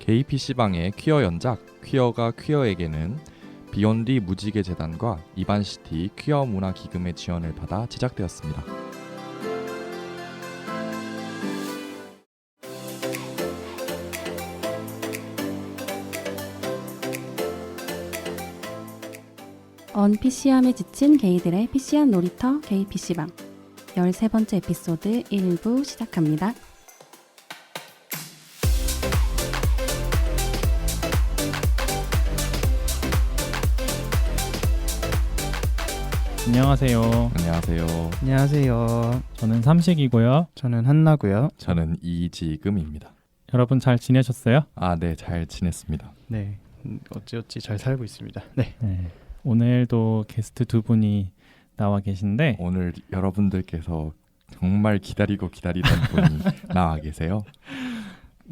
게이 PC방의 퀴어 연작 퀴어가 퀴어에게는 비욘디 무지개 재단과 이반시티 퀴어 문화 기금의 지원을 받아 제작되었습니다. PC함에 지친 게이들의 PC한 놀이터 게이 PC방 13번째 에피소드 1부 시작합니다. 안녕하세요. 안녕하세요. 안녕하세요. 저는 삼식이고요. 저는 한나고요. 저는 이지금입니다. 여러분 잘 지내셨어요? 네, 잘 지냈습니다. 네, 어찌어찌 잘 살고 있습니다. 네. 오늘도 게스트 두 분이 나와 계신데 오늘 여러분들께서 정말 기다리던 분이 나와 계세요.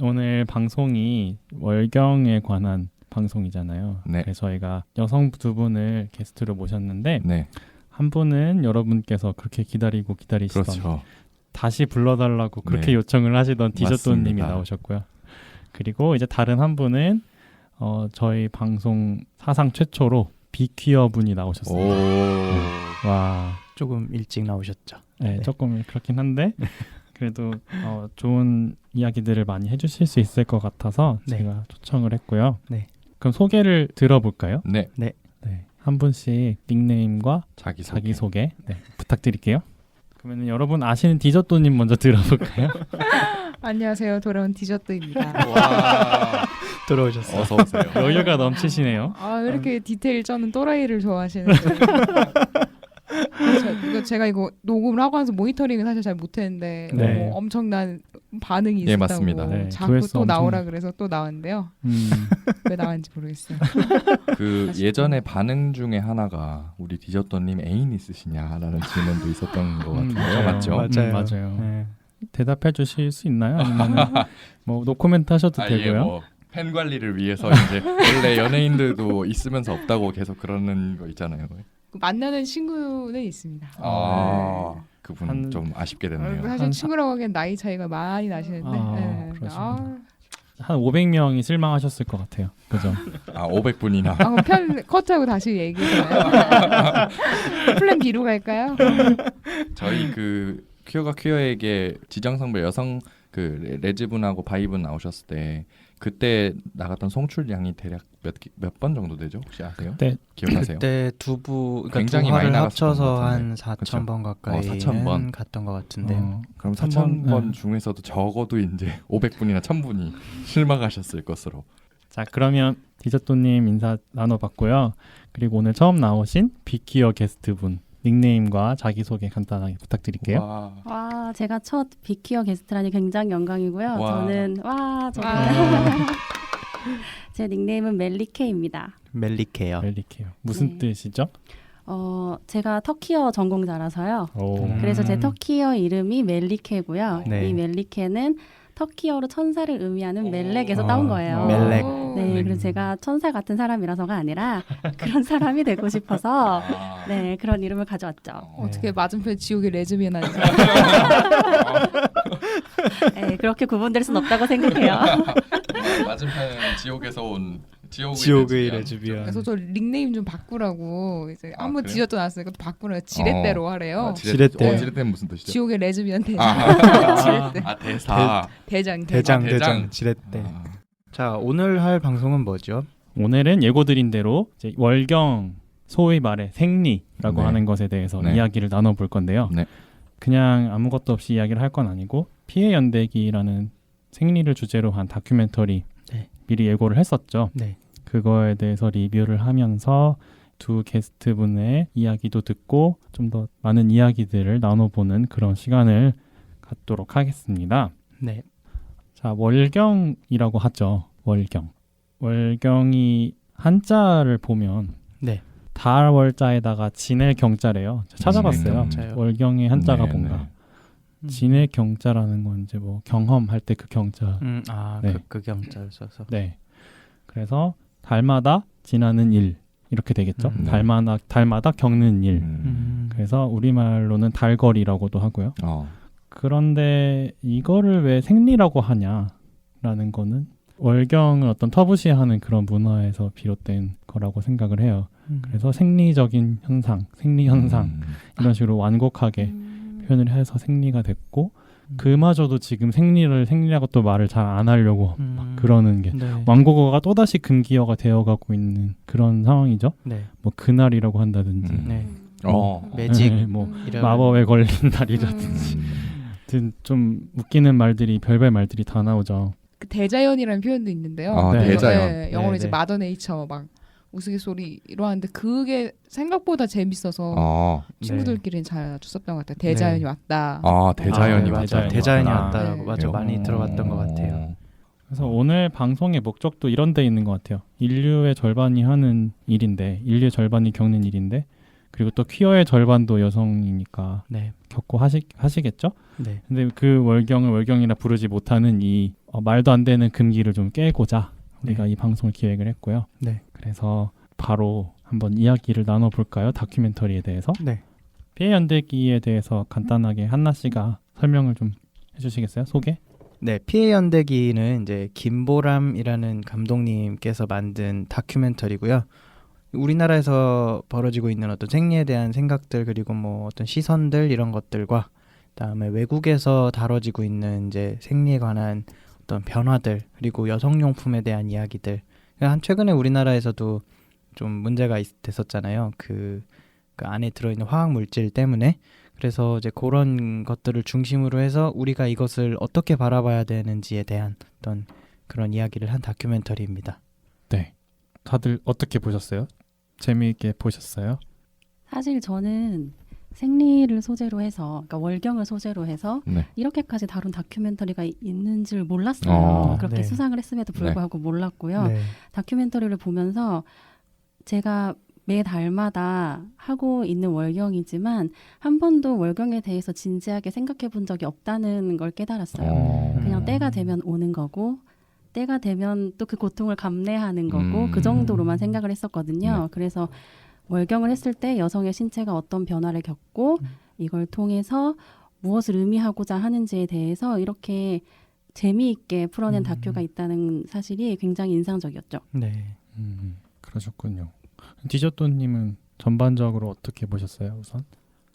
오늘 방송이 월경에 관한 방송이잖아요. 네. 그래서 저희가 여성 두 분을 게스트로 모셨는데 네, 한 분은 여러분께서 그렇게 기다리시던 그렇죠. 다시 불러달라고 그렇게 네. 요청을 하시던 디저토님이 맞습니다. 나오셨고요. 그리고 이제 다른 한 분은 저희 방송 사상 최초로 비퀴어 분이 나오셨어요. 와, 조금 일찍 나오셨죠. 네, 네. 조금 그렇긴 한데 그래도 좋은 이야기들을 많이 해주실 수 있을 것 같아서 네. 제가 초청을 했고요. 네. 그럼 소개를 들어볼까요? 네, 네, 한 분씩 닉네임과 자기소개. 자기소개 부탁드릴게요. 그러면 여러분 아시는 디저토님 먼저 들어볼까요? 안녕하세요. 돌아온 디저트입니다. 와, 들어오셨어요. 어서 오세요. 여유가 넘치시네요. 왜 이렇게 디테일 쩌는 또라이를 좋아하시는지. 제가 이거 녹음을 하고 나서 모니터링은 사실 잘 못했는데 네. 엄청난 반응이 네, 있었다고 맞습니다. 네, 자꾸 조회수 또 나오라 엄청- 그래서 또 나왔는데요. 왜 나왔는지 모르겠어요. 그 예전에 반응 중에 하나가 우리 디저토님 애인 있으시냐라는 질문도 있었던 것 같은데요. 맞죠? 맞아요. 맞아요. 네. 대답해 주실 수 있나요? 아니면 뭐 노코멘트 하셔도 되고요. 팬 관리를 위해서 이제 원래 연예인들도 있으면서 없다고 계속 그러는 거 있잖아요. 만나는 친구는 있습니다. 그분 한- 좀 아쉽게 됐네요. 사실 친구라고 하기엔 나이 차이가 많이 나시는데 그러시구나. 한 500명이 실망하셨을 것 같아요. 그죠? 500분이나. 그럼 편 컷하고 다시 얘기해요. 플랜 B로 갈까요? 저희 그 퀴어가 퀴어에게 지정성별 여성 그 레즈분하고 바이분 나오셨을 때 그때 나갔던 송출량이 대략 몇 번 정도 되죠? 혹시 아세요? 네. 기억나세요? 그때 두부 그러니까 굉장히 두 많이 화를 나갔었던 것 합쳐서 같은데. 한 4,000번 가까이 4,000번. 갔던 것 같은데요. 그럼 한번, 4,000번 중에서도 적어도 이제 500분이나 1,000분이 실망하셨을 것으로. 자, 그러면 디저토님 인사 나눠봤고요. 그리고 오늘 처음 나오신 비퀴어 게스트분 닉네임과 자기소개 간단하게 부탁드릴게요. 와, 제가 첫 비퀴어 게스트라니 굉장히 영광이고요. 와. 저는 제 닉네임은 멜리케입니다. 멜리케요. 멜리케요. 무슨 네. 뜻이죠? 제가 터키어 전공자라서요. 오. 그래서 제 터키어 이름이 멜리케고요. 네. 이 멜리케는 터키어로 천사를 의미하는 멜렉에서 따온 거예요. 멜렉. 네, 그래서 제가 천사 같은 사람이라서가 아니라 그런 사람이 되고 싶어서 네, 그런 이름을 가져왔죠. 어떻게 맞은편 지옥의 레즈비언 아니죠? 네, 그렇게 구분될 순 없다고 생각해요. 맞은편은 지옥에서 온 지옥의 레즈비언. 그래서 저 닉네임 좀 바꾸라고 이제 한번 그래요? 디저트 나왔으니까 또 바꾸라고 지렛대로 하래요. 지렛대. 지렛대는 무슨 뜻이죠? 지옥의 레즈비언 대장. 아, 지렛대. 대사. 대장. 대장 대장. 지렛대. 자, 오늘 할 방송은 뭐죠? 오늘은 예고드린 대로 이제 월경 소위 말해 생리라고 네. 하는 것에 대해서 네. 이야기를 나눠볼 건데요. 네. 그냥 아무것도 없이 이야기를 할 건 아니고 피해 연대기라는 생리를 주제로 한 다큐멘터리 네. 미리 예고를 했었죠. 네. 그거에 대해서 리뷰를 하면서 두 게스트분의 이야기도 듣고 좀 더 많은 이야기들을 나눠보는 그런 시간을 갖도록 하겠습니다. 네. 자, 월경이라고 하죠. 월경. 월경이 한자를 보면 네. 달월자에다가 진의 경자래요. 찾아봤어요. 경자요. 월경의 한자가 네, 뭔가. 네. 진의 경자라는 건 이제 뭐 경험할 때 그 경자. 네. 그 경자를 써서. 네. 그래서 달마다 지나는 일 이렇게 되겠죠. 네. 달마다 겪는 일. 음. 그래서 우리말로는 달거리라고도 하고요. 어. 그런데 이거를 왜 생리라고 하냐라는 거는 월경은 어떤 터부시하는 그런 문화에서 비롯된 거라고 생각을 해요. 그래서 생리적인 현상, 생리 현상 이런 식으로 완곡하게 표현을 해서 생리가 됐고 그마저도 지금 생리라고 또 말을 잘 안 하려고 막 그러는 게 네. 완곡어가 또다시 금기어가 되어가고 있는 그런 상황이죠. 네. 뭐 그날이라고 한다든지 네. 매직 뭐 마법에 걸린 날이라든지 좀 웃기는 말들이 별별 말들이 다 나오죠. 그 대자연이라는 표현도 있는데요. 아, 네. 대자연. 네, 영어로 네, 이제 네. 마더 네이처 막 우스갯소리로 하는데 그게 생각보다 재밌어서 아, 친구들끼리는 잘 줬었던 것 같아요. 대자연이 네. 왔다. 대자연이 아, 왔다. 맞아. 대자연이 왔구나. 왔다라고 네. 맞아 많이 들어봤던 것 같아요. 그래서 오늘 방송의 목적도 이런 데 있는 것 같아요. 인류의 절반이 하는 일인데 인류의 절반이 겪는 일인데 그리고 또 퀴어의 절반도 여성이니까 네. 겪고 하시겠죠? 네. 근데 그 월경을 월경이라 부르지 못하는 이 말도 안 되는 금기를 좀 깨고자 우리가 이 방송을 기획을 했고요. 네. 그래서 바로 한번 이야기를 나눠볼까요? 다큐멘터리에 대해서. 네. 피해 연대기에 대해서 간단하게 한나 씨가 설명을 좀 해주시겠어요? 소개? 네, 피해 연대기는 이제 김보람이라는 감독님께서 만든 다큐멘터리고요. 우리나라에서 벌어지고 있는 어떤 생리에 대한 생각들 그리고 뭐 어떤 시선들 이런 것들과 그다음에 외국에서 다뤄지고 있는 이제 생리에 관한 어떤 변화들 그리고 여성용품에 대한 이야기들. 한 최근에 우리나라에서도 좀 문제가 됐었잖아요. 그 안에 들어있는 화학 물질 때문에. 그래서 이제 그런 것들을 중심으로 해서 우리가 이것을 어떻게 바라봐야 되는지에 대한 어떤 그런 이야기를 한 다큐멘터리입니다. 네. 다들 어떻게 보셨어요? 재미있게 보셨어요? 사실 저는 생리를 소재로 해서, 그러니까 월경을 소재로 해서 네. 이렇게까지 다룬 다큐멘터리가 있는 줄 몰랐어요. 그렇게 네. 수상을 했음에도 불구하고 몰랐고요. 네. 다큐멘터리를 보면서 제가 매달마다 하고 있는 월경이지만 한 번도 월경에 대해서 진지하게 생각해 본 적이 없다는 걸 깨달았어요. 그냥 때가 되면 오는 거고 때가 되면 또 그 고통을 감내하는 거고 그 정도로만 생각을 했었거든요. 네. 그래서 월경을 했을 때 여성의 신체가 어떤 변화를 겪고 이걸 통해서 무엇을 의미하고자 하는지에 대해서 이렇게 재미있게 풀어낸 다큐가 있다는 사실이 굉장히 인상적이었죠. 네. 그러셨군요. 디저또님은 전반적으로 어떻게 보셨어요? 우선?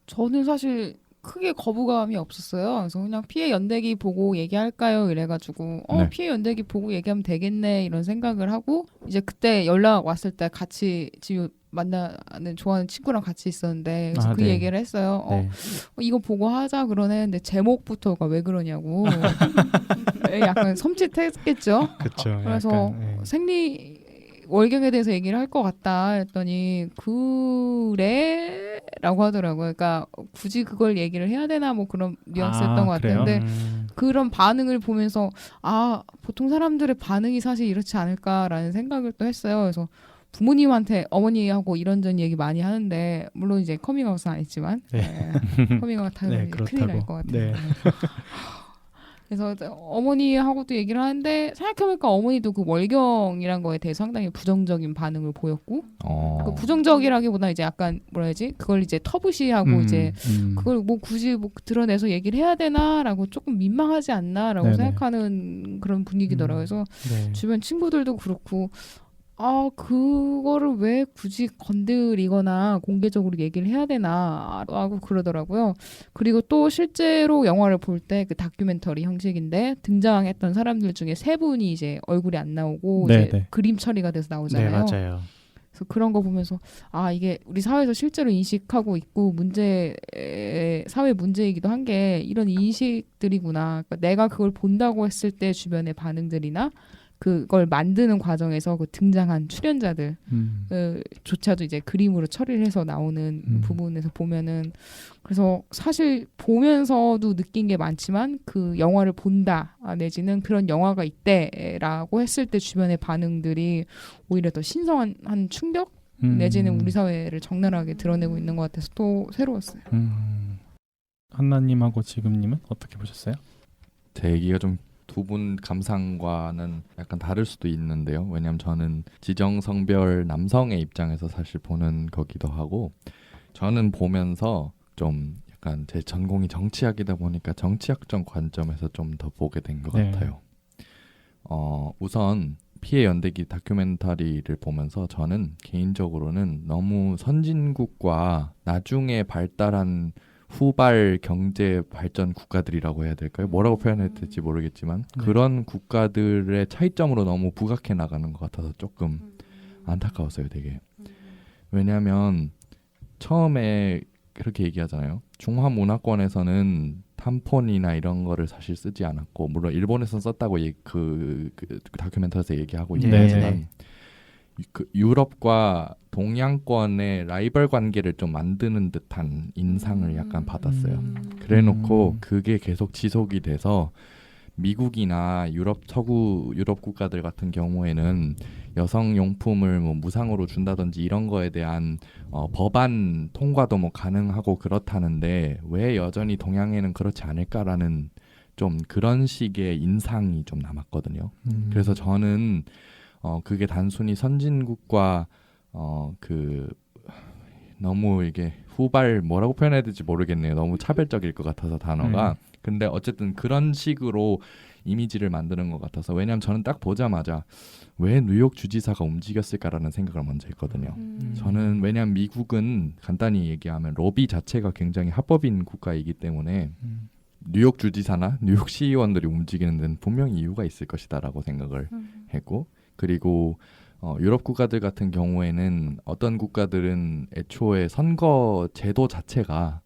저는 사실 크게 거부감이 없었어요. 그래서 그냥 피해 연대기 보고 얘기할까요? 이래가지고 네. 피해 연대기 보고 얘기하면 되겠네 이런 생각을 하고 이제 그때 연락 왔을 때 같이 지금 만나는 좋아하는 친구랑 같이 있었는데 그래서 그 네. 얘기를 했어요. 네. 이거 보고 하자 그러네. 근데 제목부터가 왜 그러냐고. 약간 섬찟했겠죠. 그렇죠. 그래서 생리 월경에 대해서 얘기를 할 것 같다 했더니 그래? 라고 하더라고요. 그러니까 굳이 그걸 얘기를 해야 되나 뭐 그런 뉘앙스였던 것 그래요? 같은데 그런 반응을 보면서 보통 사람들의 반응이 사실 이렇지 않을까라는 생각을 또 했어요. 그래서 부모님한테 어머니하고 이런저런 얘기 많이 하는데 물론 이제 커밍아웃은 아니지만 커밍아웃 하면 네, 큰일 날 것 같아요. 네. 그래서 어머니하고도 얘기를 하는데 생각해보니까 어머니도 그 월경이란 거에 대해 상당히 부정적인 반응을 보였고 그 부정적이라기보다 이제 약간 뭐라 해야지 그걸 이제 터부시하고 이제 그걸 뭐 굳이 뭐 드러내서 얘기를 해야 되나라고 조금 민망하지 않나라고 네네. 생각하는 그런 분위기더라고요. 그래서 네. 주변 친구들도 그렇고 그거를 왜 굳이 건드리거나 공개적으로 얘기를 해야 되나 하고 그러더라고요. 그리고 또 실제로 영화를 볼 때 그 다큐멘터리 형식인데 등장했던 사람들 중에 3분이 이제 얼굴이 안 나오고 이제 네. 그림 처리가 돼서 네, 나오잖아요. 맞아요. 그래서 그런 거 보면서 이게 우리 사회에서 실제로 인식하고 있고 사회 문제이기도 한 게 이런 인식들이구나. 그러니까 내가 그걸 본다고 했을 때 주변의 반응들이나 그걸 만드는 과정에서 그 등장한 출연자들 조차도 이제 그림으로 처리를 해서 나오는 부분에서 보면은 그래서 사실 보면서도 느낀 게 많지만 그 영화를 본다 내지는 그런 영화가 있대라고 했을 때 주변의 반응들이 오히려 더 신성한 한 충격 내지는 우리 사회를 적나라하게 드러내고 있는 것 같아서 또 새로웠어요. 한나님하고 지금님은 어떻게 보셨어요? 제 얘기가 좀 두 분 감상과는 약간 다를 수도 있는데요. 왜냐하면 저는 지정성별 남성의 입장에서 사실 보는 거기도 하고 저는 보면서 좀 약간 제 전공이 정치학이다 보니까 정치학적 관점에서 좀 더 보게 된 것 네. 같아요. 우선 피해 연대기 다큐멘터리를 보면서 저는 개인적으로는 너무 선진국과 나중에 발달한 후발 경제 발전 국가들이라고 해야 될까요? 뭐라고 표현해야 될지 모르겠지만 네. 그런 국가들의 차이점으로 너무 부각해 나가는 것 같아서 조금 안타까웠어요, 되게. 왜냐하면 처음에 그렇게 얘기하잖아요. 중화 문화권에서는 탐폰이나 이런 거를 사실 쓰지 않았고, 물론 일본에서 썼다고 그 다큐멘터리에서 얘기하고 네, 있지만 네. 그 유럽과 동양권의 라이벌 관계를 좀 만드는 듯한 인상을 약간 받았어요. 그래놓고 그게 계속 지속이 돼서 미국이나 서구 유럽 국가들 같은 경우에는 여성 용품을 뭐 무상으로 준다든지 이런 거에 대한 법안 통과도 뭐 가능하고 그렇다는데 왜 여전히 동양에는 그렇지 않을까라는 좀 그런 식의 인상이 좀 남았거든요. 그래서 저는 그게 단순히 선진국과 그 너무 이게 후발 뭐라고 표현해야 될지 모르겠네요. 너무 차별적일 것 같아서 단어가. 근데 어쨌든 그런 식으로 이미지를 만드는 것 같아서 왜냐하면 저는 딱 보자마자 왜 뉴욕 주지사가 움직였을까라는 생각을 먼저 했거든요. 저는 왜냐하면 미국은 간단히 얘기하면 로비 자체가 굉장히 합법인 국가이기 때문에 뉴욕 주지사나 뉴욕 시의원들이 움직이는 데는 분명히 이유가 있을 것이다라고 생각을 했고 그리고 유럽 국가들 같은 경우에는 어떤 국가들은 애초에 선거 제도 자체가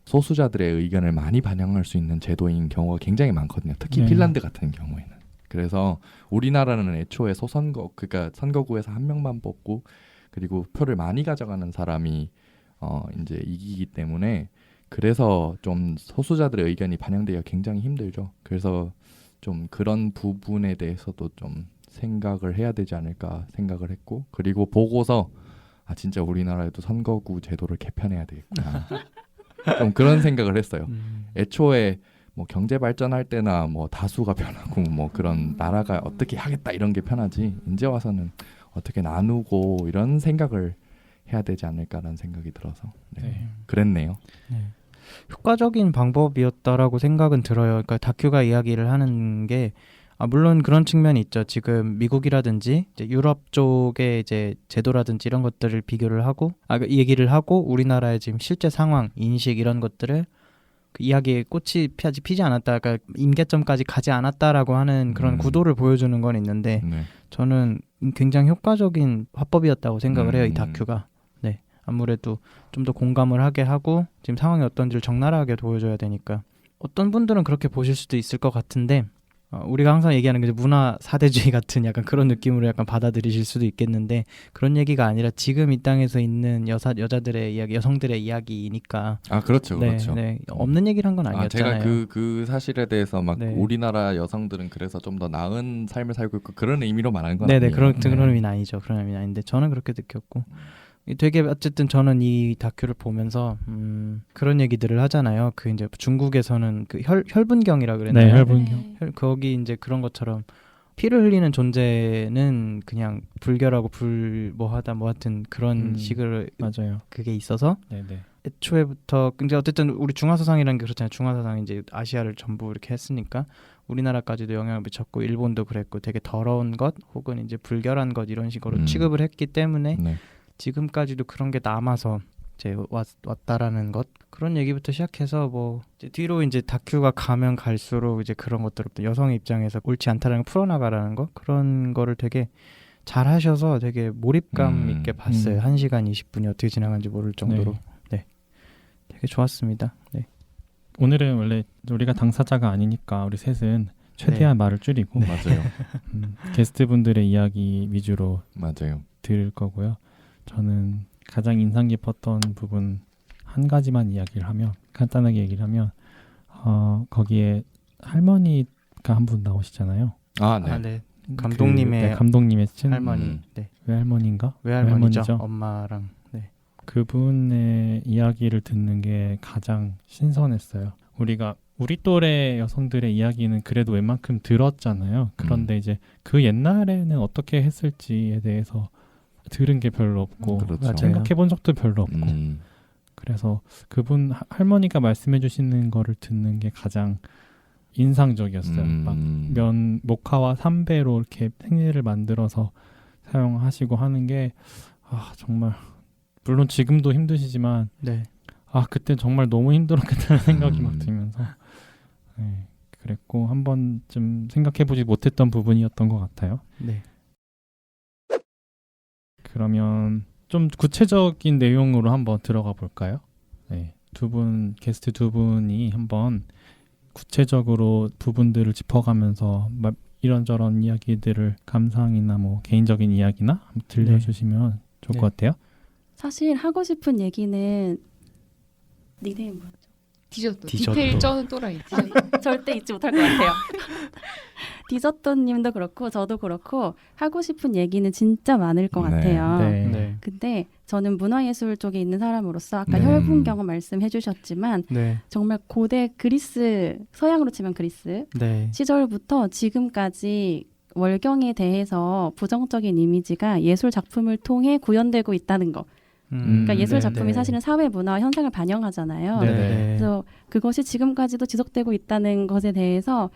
소수자들의 의견을 많이 반영할 수 있는 제도인 경우가 굉장히 많거든요. 특히 네. 핀란드 같은 경우에는. 그래서 우리나라는 애초에 그러니까 선거구에서 한 명만 뽑고 그리고 표를 많이 가져가는 사람이 이제 이기기 때문에 그래서 좀 소수자들의 의견이 반영되기가 굉장히 힘들죠. 그래서 좀 그런 부분에 대해서도 좀 생각을 해야 되지 않을까 생각을 했고 그리고 보고서 진짜 우리나라에도 선거구 제도를 개편해야 되겠구나. 좀 그런 생각을 했어요. 애초에 뭐 경제 발전할 때나 뭐 다수가 편하고 뭐 그런 나라가 어떻게 하겠다 이런 게 편하지 이제 와서는 어떻게 나누고 이런 생각을 해야 되지 않을까라는 생각이 들어서 네. 그랬네요. 효과적인 방법이었다라고 생각은 들어요. 그러니까 다큐가 이야기를 하는 게 물론 그런 측면이 있죠. 지금 미국이라든지 이제 유럽 쪽의 이제 제도라든지 이런 것들을 비교를 하고 얘기를 하고 우리나라의 지금 실제 상황, 인식 이런 것들을 그 이야기에 꽃이 피지 않았다, 그러니까 임계점까지 가지 않았다라고 하는 그런 구도를 보여주는 건 있는데 네. 저는 굉장히 효과적인 화법이었다고 생각을 해요. 이 다큐가. 네, 아무래도 좀 더 공감을 하게 하고 지금 상황이 어떤지를 적나라하게 보여줘야 되니까 어떤 분들은 그렇게 보실 수도 있을 것 같은데 우리가 항상 얘기하는 게 문화 사대주의 같은 약간 그런 느낌으로 약간 받아들이실 수도 있겠는데 그런 얘기가 아니라 지금 이 땅에서 있는 여자들의 이야기, 여성들의 이야기니까. 그렇죠, 네, 그렇죠. 네. 없는 얘기를 한 건 아니었잖아요. 제가 그 사실에 대해서 막 네. 우리나라 여성들은 그래서 좀 더 나은 삶을 살고 있고 그런 의미로 말하는 건 네네, 아니에요. 그런 의미는 아니죠. 그런 의미는 아닌데 저는 그렇게 느꼈고 되게 어쨌든 저는 이 다큐를 보면서 그런 얘기들을 하잖아요. 그 이제 중국에서는 그 혈분경이라 그랬나요? 네, 혈분경. 거기 이제 그런 것처럼 피를 흘리는 존재는 그냥 불결하고 뭐하다 뭐 하여튼 그런 식으로 맞아요. 그게 있어서 네네. 애초에부터 근데 어쨌든 우리 중화사상이라는 게 그렇잖아요. 중화사상이 이제 아시아를 전부 이렇게 했으니까 우리나라까지도 영향을 미쳤고 일본도 그랬고 되게 더러운 것 혹은 이제 불결한 것 이런 식으로 취급을 했기 때문에 네. 지금까지도 그런 게 남아서 이제 왔다라는 것 그런 얘기부터 시작해서 뭐 이제 뒤로 이제 다큐가 가면 갈수록 이제 그런 것들부터 여성의 입장에서 옳지 않다라는 걸 풀어나가라는 것 그런 거를 되게 잘 하셔서 되게 몰입감 있게 봤어요. 1시간 20분이 어떻게 지나간지 모를 정도로. 네. 되게 좋았습니다. 네. 오늘은 원래 우리가 당사자가 아니니까 우리 셋은 최대한 말을 줄이고 맞아요. 게스트분들의 이야기 위주로 맞아요. 들을 거고요. 저는 가장 인상 깊었던 부분 한 가지만 이야기를 하면 간단하게 얘기를 하면 거기에 할머니가 한 분 나오시잖아요. 네. 네. 감독님의 감독님의 할머니. 네. 외할머니인가? 외할머니죠. 외할머니죠. 엄마랑. 네. 그분의 이야기를 듣는 게 가장 신선했어요. 우리 또래 여성들의 이야기는 그래도 웬만큼 들었잖아요. 그런데 이제 그 옛날에는 어떻게 했을지에 대해서 들은 게 별로 없고 그렇죠. 생각해 본 적도 별로 없고 그래서 그분 할머니가 말씀해 주시는 거를 듣는 게 가장 인상적이었어요. 막 모카와 3배로 이렇게 생리를 만들어서 사용하시고 하는 게 정말 물론 지금도 힘드시지만 네. 그때 정말 너무 힘들었겠다는 생각이 막 들면서 네, 그랬고 한 번쯤 생각해보지 못했던 부분이었던 것 같아요. 네. 그러면 좀 구체적인 내용으로 한번 들어가 볼까요? 네, 게스트 두 분이 한번 구체적으로 부분들을 짚어가면서 이런저런 이야기들을 감상이나 뭐 개인적인 이야기나 들려주시면 좋을 것 같아요. 사실 하고 싶은 얘기는 닉네임 뭐였죠? 디저트. 디저트. 디테일 쩌는 또라이. 절대 잊지 못할 것 같아요. 디저트님도 그렇고 저도 그렇고 하고 싶은 얘기는 진짜 많을 것 네. 같아요. 네. 네. 근데 저는 문화예술 쪽에 있는 사람으로서 아까 네. 혈분 경험 말씀해 주셨지만 네. 정말 고대 그리스, 서양으로 치면 그리스 네. 시절부터 지금까지 월경에 대해서 부정적인 이미지가 예술 작품을 통해 구현되고 있다는 거. 그러니까 예술 네, 작품이 네. 사실은 사회 문화 현상을 반영하잖아요. 네. 그래서 그것이 지금까지도 지속되고 있다는 것에 대해서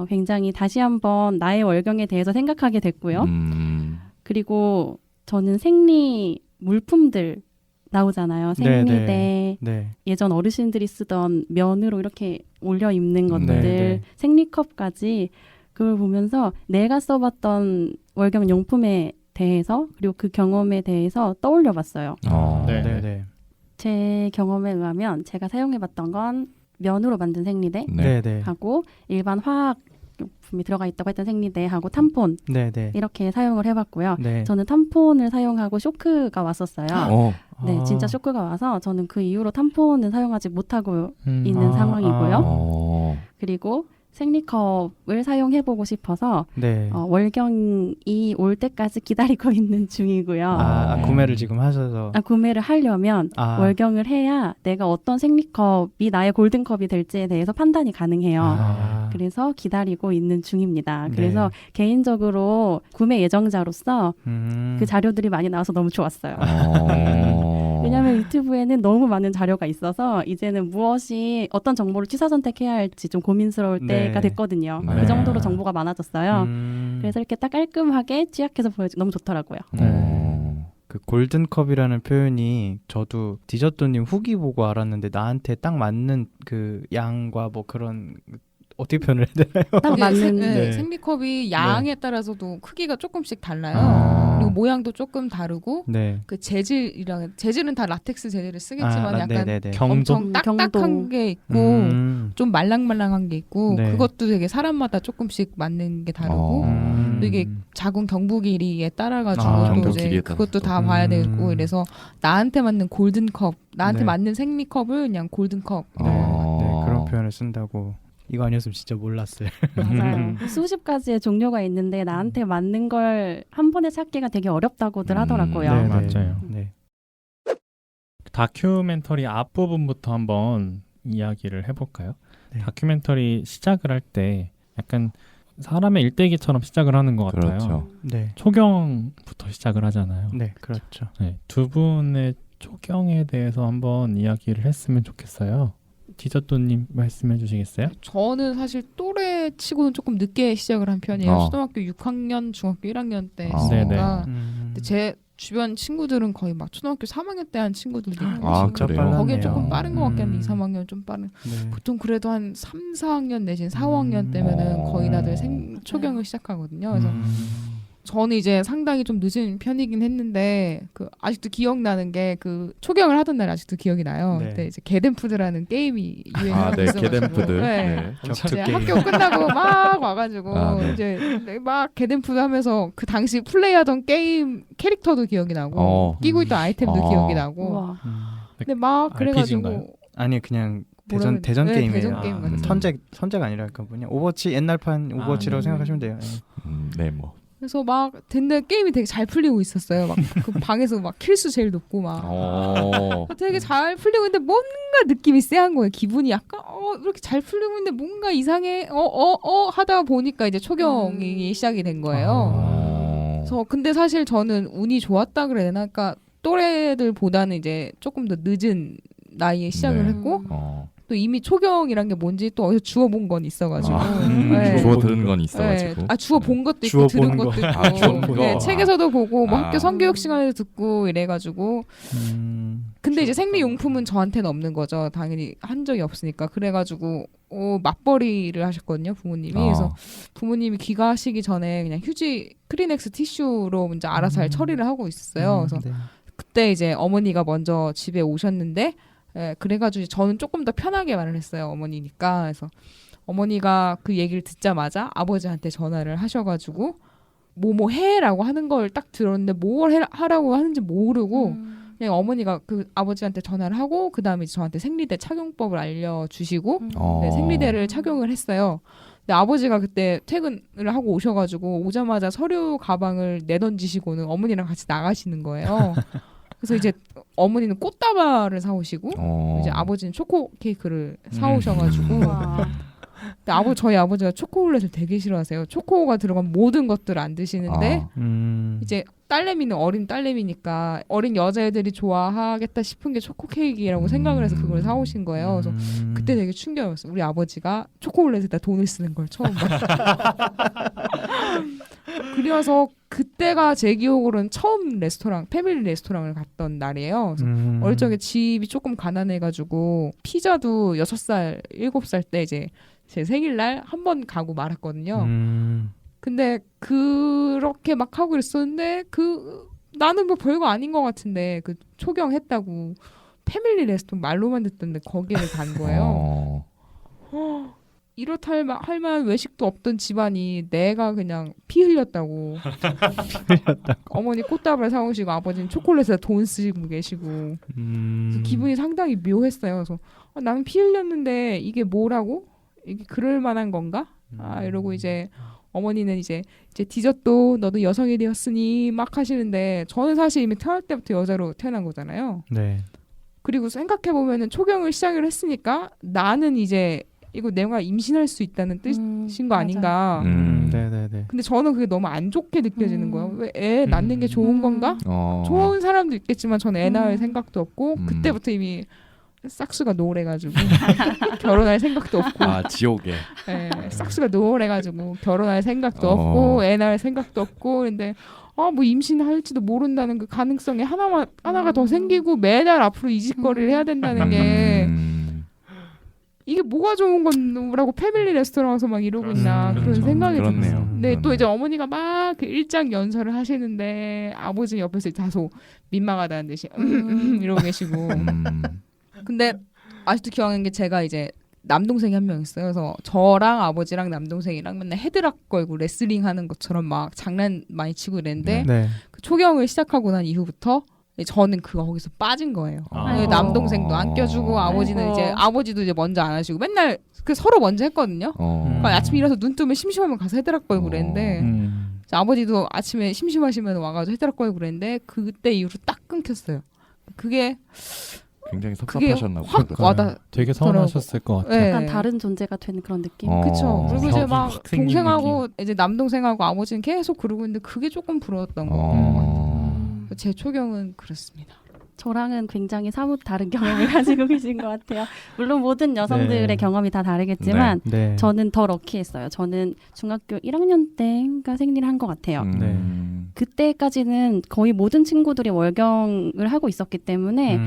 굉장히 다시 한번 나의 월경에 대해서 생각하게 됐고요. 그리고 저는 생리 물품들 나오잖아요. 생리대, 네. 예전 어르신들이 쓰던 면으로 이렇게 올려 입는 것들, 네. 생리컵까지 그걸 보면서 내가 써봤던 월경 용품에 대해서 그리고 그 경험에 대해서 떠올려 봤어요. 네. 네. 네. 제 경험에 의하면 제가 사용해봤던 건 면으로 만든 생리대하고 네. 네. 일반 화학 용품이 들어가 있다고 했던 생리대하고 탐폰 네. 네. 이렇게 사용을 해봤고요. 네. 저는 탐폰을 사용하고 쇼크가 왔었어요. 네, 진짜 쇼크가 와서 저는 그 이후로 탐폰은 사용하지 못하고 있는 상황이고요. 그리고 생리컵을 사용해보고 싶어서 네. 월경이 올 때까지 기다리고 있는 중이고요. 구매를 지금 하셔서 구매를 하려면 월경을 해야 내가 어떤 생리컵이 나의 골든컵이 될지에 대해서 판단이 가능해요. 그래서 기다리고 있는 중입니다. 그래서 개인적으로 구매 예정자로서 그 자료들이 많이 나와서 너무 좋았어요. 왜냐하면 유튜브에는 너무 많은 자료가 있어서 이제는 무엇이 어떤 정보를 취사 선택해야 할지 좀 고민스러울 때가 됐거든요. 네. 그 정도로 정보가 많아졌어요. 그래서 이렇게 딱 깔끔하게 취약해서 보여주고 너무 좋더라고요. 그 골든컵이라는 표현이 저도 디저트님 후기 보고 알았는데 나한테 딱 맞는 그 양과 뭐 그런 어떻게 표현을 해야 되나요? 딱 맞는 네. 생리컵이 양에 따라서도 크기가 조금씩 달라요. 그리고 모양도 조금 다르고 네. 그 재질은 다 라텍스 재질을 쓰겠지만 약간 네네네. 엄청 딱딱한 경도. 게 있고 좀 말랑말랑한 게 있고 네. 그것도 되게 사람마다 조금씩 맞는 게 다르고 또 이게 작은 경부 길이에 따라가지고 또 이제 그것도 다 봐야 되고 이래서 나한테 맞는 골든컵, 나한테 네. 맞는 생리컵을 그냥 골든컵. 네, 그런 표현을 쓴다고. 이거 아니었으면 진짜 몰랐어요. 맞아요. 수십 가지의 종류가 있는데 나한테 맞는 걸 한 번에 찾기가 되게 어렵다고들 하더라고요. 네, 맞아요. 네. 다큐멘터리 앞부분부터 한번 이야기를 해볼까요? 네. 다큐멘터리 시작을 할 때 약간 사람의 일대기처럼 시작을 하는 것 같아요. 그렇죠. 네. 초경부터 시작을 하잖아요. 네, 그렇죠. 네, 두 분의 초경에 대해서 한번 이야기를 했으면 좋겠어요. 디저또님 말씀해 주시겠어요? 저는 사실 또래 치고는 조금 늦게 시작을 한 편이에요. 초등학교 6학년, 중학교 1학년 때니까. 근데 제 주변 친구들은 거의 막 초등학교 3학년 때 한 친구들도 있고 진짜 그래요? 거기에 빨랐네요. 조금 빠른 것 같긴 한데 2, 3학년 좀 빠른. 네. 보통 그래도 한 3, 4학년 내지는 4, 5학년 때면은 거의 다들 초경을 시작하거든요. 그래서 저는 이제 상당히 좀 늦은 편이긴 했는데 그 아직도 기억나는 게 그 초경을 하던 날 아직도 기억이 나요. 네. 그때 이제 게덴푸드라는 게임이 유행하고 네, 있어가지고 게덴푸드. 네. 네. 이제 학교 끝나고 막 와가지고 네. 이제 막 게덴푸드 하면서 그 당시 플레이하던 게임 캐릭터도 기억이 나고 끼고 있던 아이템도 기억이 나고 우와. 근데 막 그래가지고 RPG인가요? 아니 그냥 뭐라 대전 그래? 네, 게임이에요. 대전 게임 같은. 선제가 아니라 그 뭐냐 오버워치 옛날판 오버워치라고 생각하시면 돼요. 네, 뭐. 그래서 막 됐는데 게임이 되게 잘 풀리고 있었어요. 막 그 방에서 막 킬수 제일 높고 막 되게 잘 풀리고 있는데 뭔가 느낌이 쎄한 거예요. 기분이 약간 이렇게 잘 풀리고 있는데 뭔가 이상해 하다 보니까 이제 초경이 시작이 된 거예요. 그래서 근데 사실 저는 운이 좋았다 그래야 되나? 그러니까 또래들보다는 이제 조금 더 늦은 나이에 시작을 네. 했고 또 이미 초경이란 게 뭔지 또 어디서 주워본 건 있어가지고 네. 주워 들은 건 있어가지고. 아 주워본 것도 있고 주워 들은 본 것도 거. 있고 아, 주워 본 네, 거. 책에서도 보고 뭐 아. 학교 성교육 시간에도 듣고 이래가지고 근데 이제 생리용품은 저한테는 없는 거죠. 당연히 한 적이 없으니까. 그래가지고 맞벌이를 하셨거든요, 부모님이. 그래서 부모님이 귀가하시기 전에 그냥 휴지 크리넥스 티슈로 이제 알아서 잘 처리를 하고 있었어요. 그래서 네. 그때 이제 어머니가 먼저 집에 오셨는데 그래가지고 저는 조금 더 편하게 말을 했어요, 어머니니까. 그래서 어머니가 그 얘기를 듣자마자 아버지한테 전화를 하셔가지고 뭐뭐 해라고 하는 걸 딱 들었는데 뭘 하라고 하는지 모르고 그냥 어머니가 그 아버지한테 전화를 하고 그 다음에 저한테 생리대 착용법을 알려주시고 네, 생리대를 착용을 했어요. 근데 아버지가 그때 퇴근을 하고 오셔가지고 오자마자 서류 가방을 내던지시고는 어머니랑 같이 나가시는 거예요. 그래서 이제 어머니는 꽃다발을 사오시고 이제 아버지는 초코 케이크를 사오셔가지고 근데 저희 아버지가 초콜릿을 되게 싫어하세요. 초코가 들어간 모든 것들을 안 드시는데 이제 딸내미는 어린 딸내미니까 어린 여자애들이 좋아하겠다 싶은 게 초코 케이크라고 생각을 해서 그걸 사오신 거예요. 그래서 그때 되게 충격이었어요. 우리 아버지가 초콜릿에다 돈을 쓰는 걸 처음 봤어요. 그래서 그때가 제 기억으로는 처음 패밀리 레스토랑을 갔던 날이에요. 그래서 어릴 적에 집이 조금 가난해가지고 피자도 6살, 7살 때 이제 제 생일날 한 번 가고 말았거든요. 근데 그렇게 막 하고 있었는데 나는 뭐 별거 아닌 것 같은데 그 초경했다고 패밀리 레스토랑 말로만 듣던데 거기를 간 거예요. 이렇다 할 만한 외식도 없던 집안이 내가 그냥 피 흘렸다고. 어머니 꽃다발 사오시고 아버지는 초콜릿에 돈 쓰시고 계시고 그래서 기분이 상당히 묘했어요. 그래서 나는 피 흘렸는데 이게 뭐라고? 이게 그럴 만한 건가? 이러고 이제 어머니는 이제 디저트도 너도 여성이 되었으니 막 하시는데 저는 사실 이미 태어날 때부터 여자로 태어난 거잖아요. 네. 그리고 생각해보면은 초경을 시작을 했으니까 나는 이제 이거 내가 임신할 수 있다는 뜻인 거 아닌가. 네네네. 근데 저는 그게 너무 안 좋게 느껴지는 거예요. 왜 애 낳는 게 좋은 건가? 좋은 사람도 있겠지만 저는 애 낳을 생각도 없고 그때부터 이미 싹수가 노래가지고 결혼할 생각도 없고 지옥에. 싹수가 노래가지고 결혼할 생각도 없고 애 낳을 생각도 없고 근데 뭐 임신할지도 모른다는 그 가능성이 하나가 더 생기고 매달 앞으로 이 짓거리를 해야 된다는 게 이게 뭐가 좋은 건라고 패밀리 레스토랑에서 막 이러고 있나 그런 그렇죠. 생각이 그렇네요. 들었어요. 근데 또 이제 어머니가 막 그 일장 연설을 하시는데 아버지 옆에서 다소 민망하다는 듯이 이러고 계시고 근데 아직도 기억하는 게 제가 이제 남동생이 한 명 있어요. 그래서 저랑 아버지랑 남동생이랑 맨날 헤드락 걸고 레슬링 하는 것처럼 막 장난 많이 치고 이랬는데 네. 그 초경을 시작하고 난 이후부터 저는 거기서 빠진 거예요. 남동생도 안 껴주고 아버지는 이제 아버지도 이제 먼저 안 하시고 맨날 서로 먼저 했거든요. 그러니까 아침에 일어나서 눈 뜨면 심심하면 가서 헤드락 걸고 그랬는데 아버지도 아침에 심심하시면 와가지고 헤드락 걸고 그랬는데 그때 이후로 딱 끊겼어요. 그게 굉장히 섭섭하셨나 확 보다. 와닿. 되게 서운하셨을 것 같아요. 네. 약간 다른 존재가 되는 그런 느낌. 그쵸. 그리고 이제 막 확 생긴 동생하고 이제 남동생하고 아버지는 계속 그러고 있는데 그게 조금 부러웠던 거 같아요. 제 초경은 그렇습니다. 저랑은 굉장히 사뭇 다른 경험을 가지고 계신 것 같아요. 물론 모든 여성들의 네. 경험이 다 다르겠지만 네. 저는 더 럭키했어요. 저는 중학교 1학년 때인가 생리를 한 것 같아요. 그때까지는 거의 모든 친구들이 월경을 하고 있었기 때문에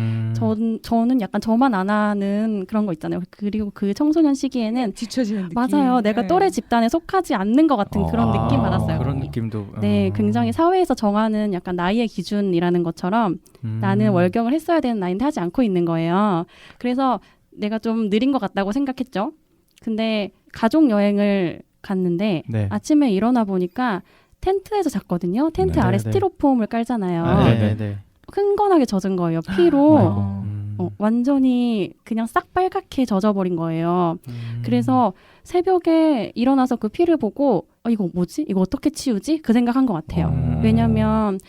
저는 약간 저만 안 하는 그런 거 있잖아요. 그리고 그 청소년 시기에는 뒤처지는 느낌. 맞아요. 내가 네. 또래 집단에 속하지 않는 것 같은 그런 느낌 받았어요. 그런 느낌도. 네, 굉장히 사회에서 정하는 약간 나이의 기준이라는 것처럼 나는 월경을 했어야 되는 나이인데 하지 않고 있는 거예요. 그래서 내가 좀 느린 것 같다고 생각했죠. 근데 가족 여행을 갔는데 네. 아침에 일어나 보니까 텐트에서 잤거든요. 텐트 아래 스티로폼을 깔잖아요. 네네. 흥건하게 젖은 거예요. 피로. 아이고. 완전히 그냥 싹 빨갛게 젖어버린 거예요. 그래서 새벽에 일어나서 그 피를 보고 이거 뭐지? 이거 어떻게 치우지? 그 생각한 것 같아요. 왜냐면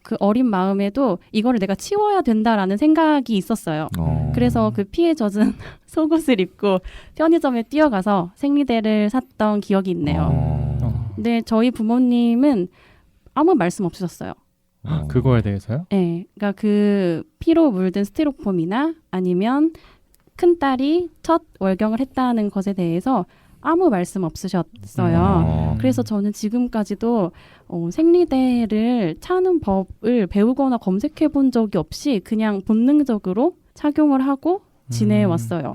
그 어린 마음에도 이거를 내가 치워야 된다라는 생각이 있었어요. 그래서 그 피에 젖은 속옷을 입고 편의점에 뛰어가서 생리대를 샀던 기억이 있네요. 근데 저희 부모님은 아무 말씀 없으셨어요. 그거에 대해서요? 네, 그러니까 그 피로 물든 스티로폼이나 아니면 큰 딸이 첫 월경을 했다는 것에 대해서 아무 말씀 없으셨어요. 그래서 저는 지금까지도 생리대를 차는 법을 배우거나 검색해 본 적이 없이 그냥 본능적으로 착용을 하고 지내왔어요.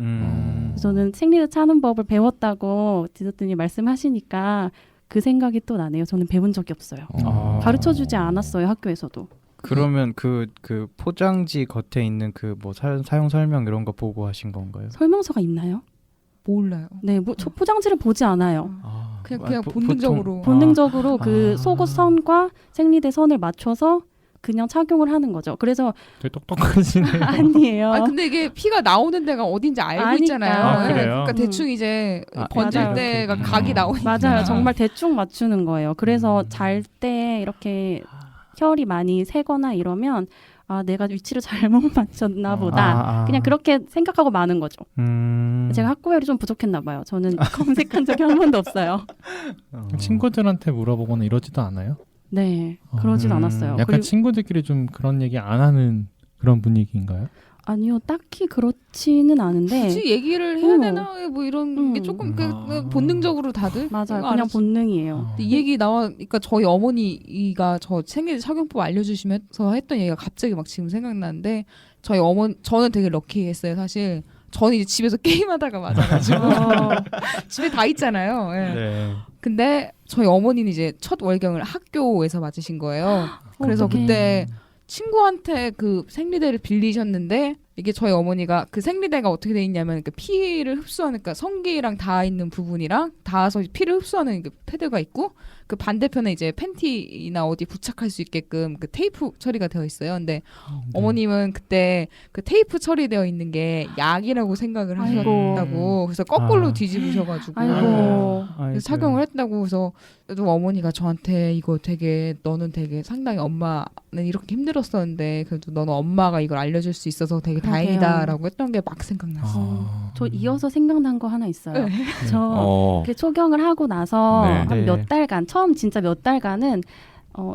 저는 생리대 차는 법을 배웠다고 디저트님 말씀하시니까 그 생각이 또 나네요. 저는 배운 적이 없어요. 가르쳐주지 않았어요, 학교에서도. 그러면 그 포장지 겉에 있는 그 뭐 사용 설명 이런 거 보고 하신 건가요? 설명서가 있나요? 몰라요. 네, 포장지를 보지 않아요. 그냥 본능적으로. 본능적으로 그 속옷 선과 생리대 선을 맞춰서 그냥 착용을 하는 거죠. 그래서 되게 똑똑하시네요. 아니에요. 아 근데 이게 피가 나오는 데가 어딘지 알고 아니까. 있잖아요. 아, 그래요? 그러니까 대충 이제 번질 맞아요. 때가 그렇구나. 각이 나오니까. 맞아요. 정말 대충 맞추는 거예요. 그래서 잘 때 이렇게 혈이 많이 새거나 이러면 아 내가 위치를 잘못 맞췄나 보다. 그냥 그렇게 생각하고 마는 거죠. 제가 학구열이 좀 부족했나 봐요. 저는 검색한 적이 한 번도 없어요. 친구들한테 물어보거나 이러지도 않아요? 네, 그러진 않았어요. 약간 그리고 친구들끼리 좀 그런 얘기 안 하는 그런 분위기인가요? 아니요, 딱히 그렇지는 않은데 굳이 얘기를 해야 되나 뭐 이런 게 조금 본능적으로 다들 맞아요. 이거 그냥 알았어. 본능이에요. 근데 이 얘기 그러니까 저희 어머니가 저 생리대 착용법 알려주시면서 했던 얘기가 갑자기 막 지금 생각나는데 저는 되게 럭키했어요 사실. 저는 이제 집에서 게임하다가 맞아가지고 집에 다 있잖아요. 예. 네. 근데 저희 어머니는 이제 첫 월경을 학교에서 맞으신 거예요. 그래서 어떡해. 그때 친구한테 그 생리대를 빌리셨는데 이게 저희 어머니가 그 생리대가 어떻게 돼 있냐면 그 피를 흡수하는 그러니까 성기랑 닿아 있는 부분이랑 닿아서 피를 흡수하는 그 패드가 있고 그 반대편에 이제 팬티나 어디 부착할 수 있게끔 그 테이프 처리가 되어 있어요. 근데 어머님은 그때 그 테이프 처리되어 있는 게 약이라고 생각을 아이고. 하셨다고 그래서 거꾸로 뒤집으셔가지고 아이고. 그래서 착용을 했다고 해서 또 어머니가 저한테 이거 되게 너는 되게 상당히 엄마는 이렇게 힘들었었는데 그래도 너는 엄마가 이걸 알려줄 수 있어서 되게 그러게요. 다행이다라고 했던 게 막 생각났어요. 저 이어서 생각난 거 하나 있어요. 네. 저 이렇게 초경을 하고 나서 네. 한 네. 몇 달간 처음 진짜 몇 달간은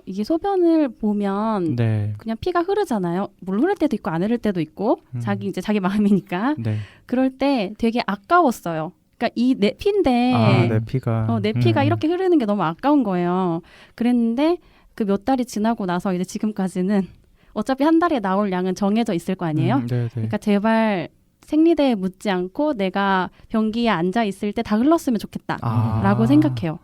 이게 소변을 보면 네. 그냥 피가 흐르잖아요. 물 흐를 때도 있고 안 흐를 때도 있고 자기 마음이니까 네. 그럴 때 되게 아까웠어요. 그러니까 이 내 피인데 내 피가 내 피가 이렇게 흐르는 게 너무 아까운 거예요. 그랬는데 그 몇 달이 지나고 나서 이제 지금까지는 어차피 한 달에 나올 양은 정해져 있을 거 아니에요. 네. 그러니까 제발 생리대에 묻지 않고 내가 변기에 앉아 있을 때 다 흘렀으면 좋겠다라고 생각해요.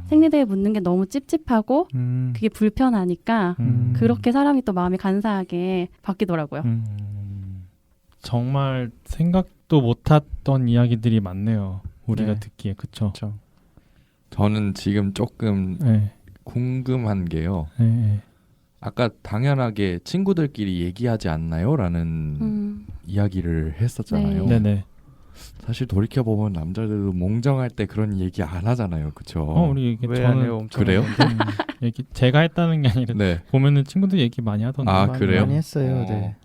생리대에 묻는 게 너무 찝찝하고 그게 불편하니까 그렇게 사람이 또 마음이 간사하게 바뀌더라고요. 정말 생각도 못했던 이야기들이 많네요. 우리가 네. 듣기에 그쵸? 그렇죠. 저는 지금 조금 네. 궁금한 게요. 네. 아까 당연하게 친구들끼리 얘기하지 않나요? 라는 이야기를 했었잖아요. 네. 네네. 사실 돌이켜보면 남자들도 몽정할 때 그런 얘기 안 하잖아요. 그쵸? 우리 얘기 왜 저는 안 해요? 엄청 그래요? 얘기 제가 했다는 게 아니라 네. 보면은 친구들 얘기 많이 하던데. 아, 그래요? 많이 했어요. 어. 네.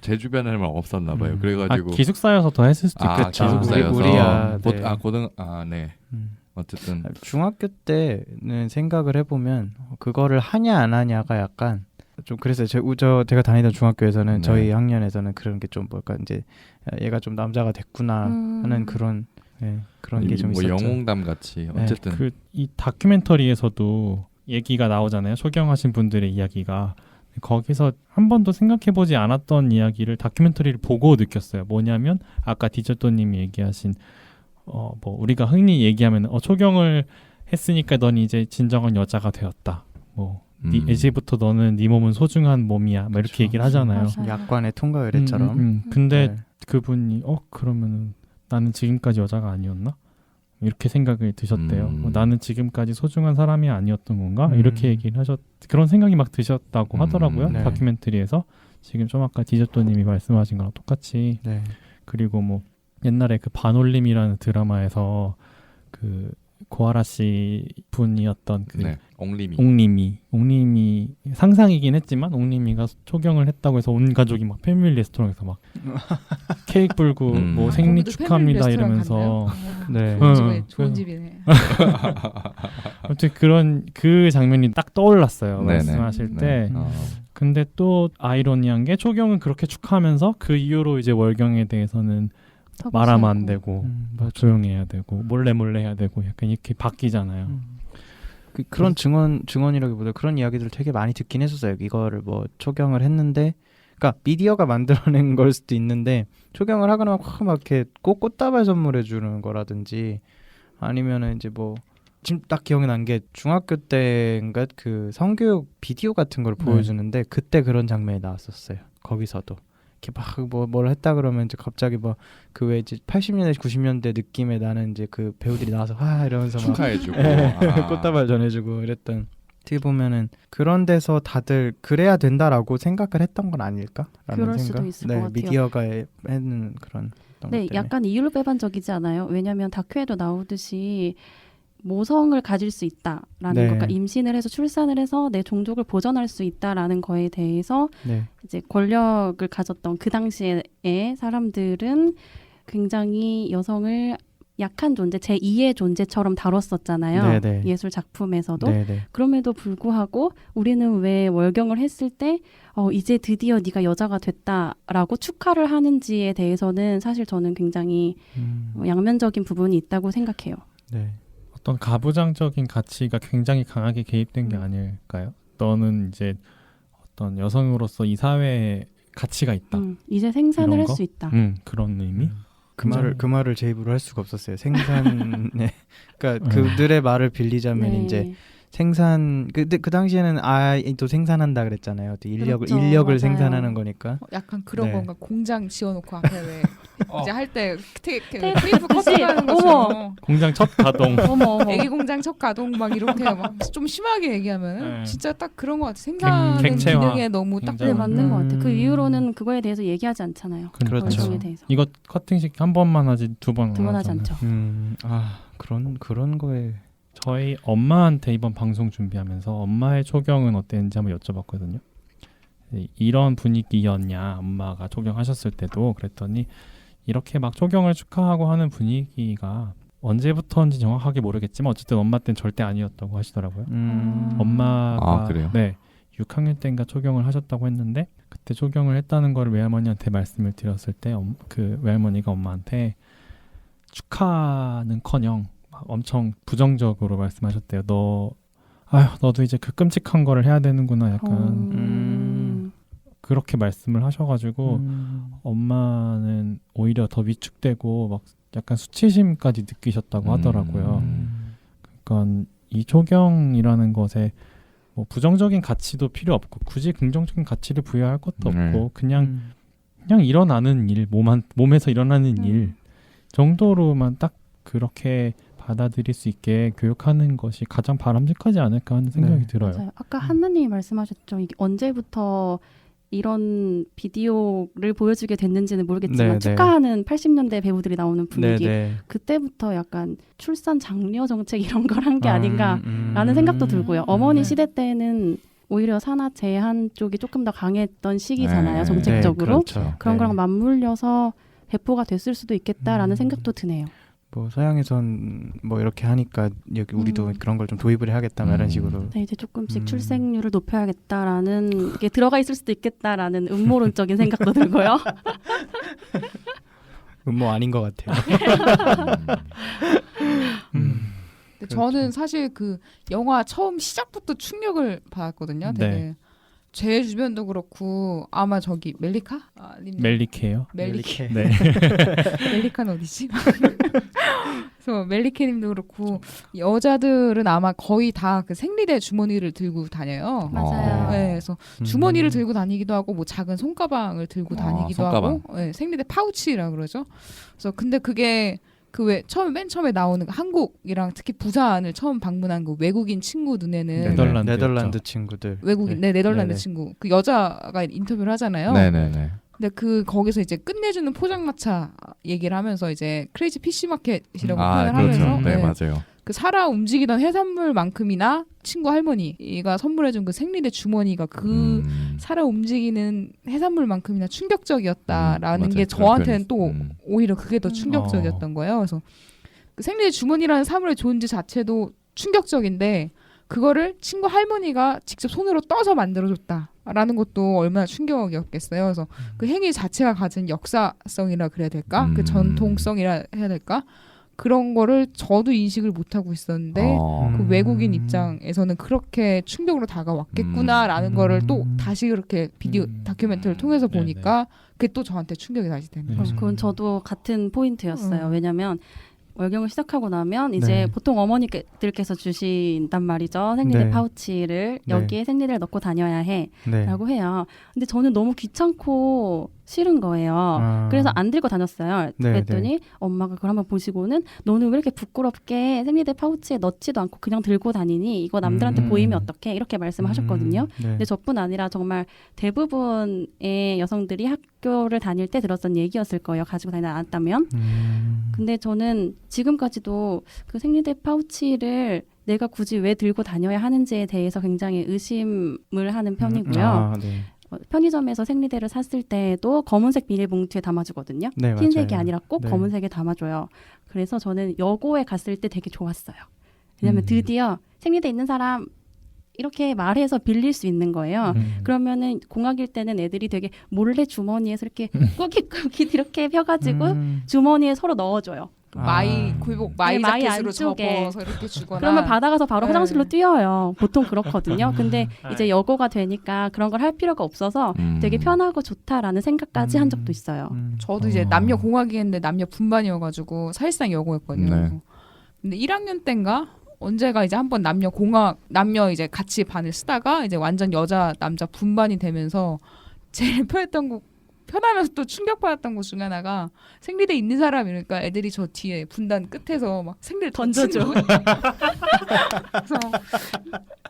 제 주변에는 없었나 봐요. 그래가지고 기숙사여서 더 했을 수도 있겠다. 기숙사여서 우리야, 네. 네. 어쨌든 중학교 때는 생각을 해보면 그거를 하냐 안 하냐가 약간 좀 그래서 제가 다니던 중학교에서는 네. 저희 학년에서는 그런 게 좀 뭘까 이제 얘가 좀 남자가 됐구나 하는 그런 그런 게 좀 뭐 있었죠. 영웅담 같이 어쨌든 이 다큐멘터리에서도 얘기가 나오잖아요. 소경하신 분들의 이야기가. 거기서 한 번도 생각해보지 않았던 이야기를 다큐멘터리를 보고 느꼈어요. 뭐냐면 아까 디저토님이 얘기하신 뭐 우리가 흔히 얘기하면 초경을 했으니까 넌 이제 진정한 여자가 되었다. 뭐 이제부터 너는 네 몸은 소중한 몸이야. 막 이렇게 얘기를 하잖아요. 맞아요. 약관의 통과 의례처럼. 근데 네. 그분이 그러면은 나는 지금까지 여자가 아니었나? 이렇게 생각이 드셨대요. 나는 지금까지 소중한 사람이 아니었던 건가? 이렇게 얘기를 그런 생각이 막 드셨다고 하더라고요. 네. 다큐멘터리에서. 지금 좀 아까 디저토님이 말씀하신 거랑 똑같이. 네. 그리고 뭐 옛날에 그 반올림이라는 드라마에서 그 고아라 씨 분이었던 그 네. 옹림이 상상이긴 했지만 옹림이가 초경을 했다고 해서 온 가족이 막 패밀리 레스토랑에서 막 케이크 불고 뭐 생리 거기도 축하합니다 패밀리 이러면서 네. 좋은 집이네. 아무튼 그런 그 장면이 딱 떠올랐어요. 네네. 말씀하실 네. 때 근데 또 아이러니한 게 초경은 그렇게 축하하면서 그 이후로 이제 월경에 대해서는 말하면 안 되고 뭐 조용히 해야 되고 몰래 해야 되고 약간 이렇게 바뀌잖아요. 그런 증언이라기보다 그런 이야기들을 되게 많이 듣긴 했었어요. 이거를 뭐 초경을 했는데, 그러니까 미디어가 만들어낸 걸 수도 있는데 초경을 하거나 막 이렇게 꽃다발 선물해 주는 거라든지 아니면은 이제 뭐 지금 딱 기억이 난 게 중학교 때인가 그 성교육 비디오 같은 걸 보여주는데 그때 그런 장면이 나왔었어요. 거기서도 이렇게 막 뭘 했다 그러면 이제 갑자기 뭐 그 왜 이제 80년대 90년대 느낌의 나는 이제 그 배우들이 나와서 와 이러면서 막 축하해주고 꽃다발 전해주고 이랬던. 어떻게 보면은 그런 데서 다들 그래야 된다라고 생각을 했던 건 아닐까라는 그럴 생각. 수도 있을 것 같아요. 미디어가 하는 그런. 네, 약간 이율배반적이지 않아요? 왜냐하면 다큐에도 나오듯이 모성을 가질 수 있다라는 네. 것과 임신을 해서 출산을 해서 내 종족을 보존할 수 있다라는 거에 대해서 네. 이제 권력을 가졌던 그 당시의 사람들은 굉장히 여성을 약한 존재, 제2의 존재처럼 다뤘었잖아요. 네네. 예술 작품에서도. 네네. 그럼에도 불구하고 우리는 왜 월경을 했을 때 이제 드디어 네가 여자가 됐다라고 축하를 하는지에 대해서는 사실 저는 굉장히 양면적인 부분이 있다고 생각해요. 네. 어떤 가부장적인 가치가 굉장히 강하게 개입된 게 아닐까요? 너는 이제 어떤 여성으로서 이 사회에 가치가 있다. 이제 생산을 이런 할 거? 수 있다. 그런 의미? 그 말을 제 입으로 할 수가 없었어요. 생산에 그러니까 그들의 말을 빌리자면 네. 이제 생산 그 당시에는 또 생산한다 그랬잖아요. 또 인력을 맞아요. 생산하는 거니까. 약간 그런 네. 건가 공장 지어놓고 앞에 왜 이제 할 때 테이프 테이프 커팅하는 어머. 것처럼 공장 첫 가동. 어머. 애기 공장 첫 가동 막 이렇게 막 좀 심하게 얘기하면 네. 진짜 딱 그런 것 같아. 생산의 객체화. 기능에 너무 딱 네, 굉장히. 맞는 것 같아요. 그 이후로는 그거에 대해서 얘기하지 않잖아요. 그렇죠. 월경에 대해서. 이거 커팅식 한 번만 하지 두 번 두 번 하지 않죠. 그런 거에 저희 엄마한테 이번 방송 준비하면서 엄마의 초경은 어땠는지 한번 여쭤봤거든요. 이런 분위기였냐 엄마가 초경하셨을 때도 그랬더니 이렇게 막 초경을 축하하고 하는 분위기가 언제부터인지 정확하게 모르겠지만 어쨌든 엄마 때는 절대 아니었다고 하시더라고요. 엄마가 그래요? 네 6학년 때인가 초경을 하셨다고 했는데 그때 초경을 했다는 걸 외할머니한테 말씀을 드렸을 때 그 외할머니가 엄마한테 축하는커녕 엄청 부정적으로 말씀하셨대요. 너도 이제 그 끔찍한 거를 해야 되는구나 약간 그렇게 말씀을 하셔가지고 엄마는 오히려 더 위축되고 막 약간 수치심까지 느끼셨다고 하더라고요. 그러니까 이 초경이라는 것에 뭐 부정적인 가치도 필요 없고 굳이 긍정적인 가치를 부여할 것도 없고 그냥 일어나는 일, 몸에서 일어나는 일 정도로만 딱 그렇게 받아들일 수 있게 교육하는 것이 가장 바람직하지 않을까 하는 생각이 들어요. 맞아요. 아까 한나님이 말씀하셨죠. 이게 언제부터 이런 비디오를 보여주게 됐는지는 모르겠지만 축하하는 80년대 배우들이 나오는 분위기 그때부터 약간 출산 장려 정책 이런 걸 한 게 아닌가라는 생각도 들고요. 어머니 시대 때는 오히려 산하 제한 쪽이 조금 더 강했던 시기잖아요. 정책적으로. 그렇죠. 그런 거랑 맞물려서 배포가 됐을 수도 있겠다라는 생각도 드네요. 뭐 서양에선 뭐 이렇게 하니까 여기 우리도 그런 걸 좀 도입을 해야겠다 이런 식으로. 네, 이제 조금씩 출생률을 높여야겠다라는 게 들어가 있을 수도 있겠다라는 음모론적인 생각도 들고요. 음모 아닌 것 같아요. 근데 저는 사실 그 영화 처음 시작부터 충격을 받았거든요. 되게 네. 제 주변도 그렇고 아마 저기 멜리카? 멜리케요? 멜리케. 네. 멜리카는 어디지? 그래서 멜리케님도 그렇고 여자들은 아마 거의 다 그 생리대 주머니를 들고 다녀요. 맞아요. 네, 그래서 주머니를 들고 다니기도 하고 뭐 작은 손가방을 들고 다니기도 손가방. 하고 네, 생리대 파우치라 그러죠. 그래서 근데 그게 그 왜 맨 처음에 나오는 한국이랑 특히 부산을 처음 방문한 그 외국인 친구 눈에는 네덜란드 친구들 외국인 네덜란드 친구 그 여자가 인터뷰를 하잖아요. 네네네. 근데 그 거기서 이제 끝내주는 포장마차 얘기를 하면서 이제 크레이지 피쉬 마켓이라고 표현을 그렇죠. 하면서 네, 맞아요. 그 살아 움직이던 해산물만큼이나 친구 할머니가 선물해준 그 생리대 주머니가 그 살아 움직이는 해산물만큼이나 충격적이었다라는 게 저한테는 또 오히려 그게 더 충격적이었던 거예요. 그래서 그 생리대 주머니라는 사물의 존재 자체도 충격적인데 그거를 친구 할머니가 직접 손으로 떠서 만들어줬다. 라는 것도 얼마나 충격이었겠어요. 그래서 그 행위 자체가 가진 역사성이라 그래야 될까? 그 전통성이라 해야 될까? 그런 거를 저도 인식을 못 하고 있었는데 그 외국인 입장에서는 그렇게 충격으로 다가왔겠구나라는 거를 또 다시 그렇게 비디오 다큐멘터리를 통해서 보니까 그게 또 저한테 충격이 다시 되는 거죠. 그건 저도 같은 포인트였어요. 왜냐면 월경을 시작하고 나면 이제 네. 보통 어머니들께서 주신단 말이죠. 생리대 네. 파우치를 네. 여기에 생리대를 넣고 다녀야 네. 해라고 해요. 근데 저는 너무 귀찮고 싫은 거예요. 아. 그래서 안 들고 다녔어요. 네, 그랬더니 엄마가 그걸 한번 보시고는 너는 왜 이렇게 부끄럽게 생리대 파우치에 넣지도 않고 그냥 들고 다니니 이거 남들한테 보이면 어떡해 이렇게 말씀하셨거든요. 네. 근데 저뿐 아니라 정말 대부분의 여성들이 학교를 다닐 때 들었던 얘기였을 거예요. 가지고 다니지 않았다면. 근데 저는 지금까지도 그 생리대 파우치를 내가 굳이 왜 들고 다녀야 하는지에 대해서 굉장히 의심을 하는 편이고요. 아, 네. 편의점에서 생리대를 샀을 때도 검은색 비닐봉투에 담아주거든요. 네, 흰색이 맞아요. 아니라 꼭 네. 검은색에 담아줘요. 그래서 저는 여고에 갔을 때 되게 좋았어요. 왜냐하면 드디어 생리대 있는 사람 이렇게 말해서 빌릴 수 있는 거예요. 그러면은 공학일 때는 애들이 되게 몰래 주머니에서 이렇게 꾸깃꾸깃 이렇게 펴가지고 주머니에 서로 넣어줘요. 마이 골복 마이 네, 마이 자켓으로 안쪽에. 접어서 이렇게 주거나 그러면 받아가서 바로 네. 화장실로 뛰어요. 보통 그렇거든요. 근데 이제 여고가 되니까 그런 걸 할 필요가 없어서 되게 편하고 좋다라는 생각까지 한 적도 있어요. 저도 이제 남녀 공학이었는데 남녀 분반이어가지고 사실상 여고였거든요. 네. 그래서 근데 1학년 때인가 언제가 이제 한번 남녀 이제 같이 반을 쓰다가 이제 완전 여자 남자 분반이 되면서 제일 편하면서 또 충격받았던 것 중에 하나가 생리대 있는 사람이니까 애들이 저 뒤에 분단 끝에서 막 생리대 던져줘. 그래서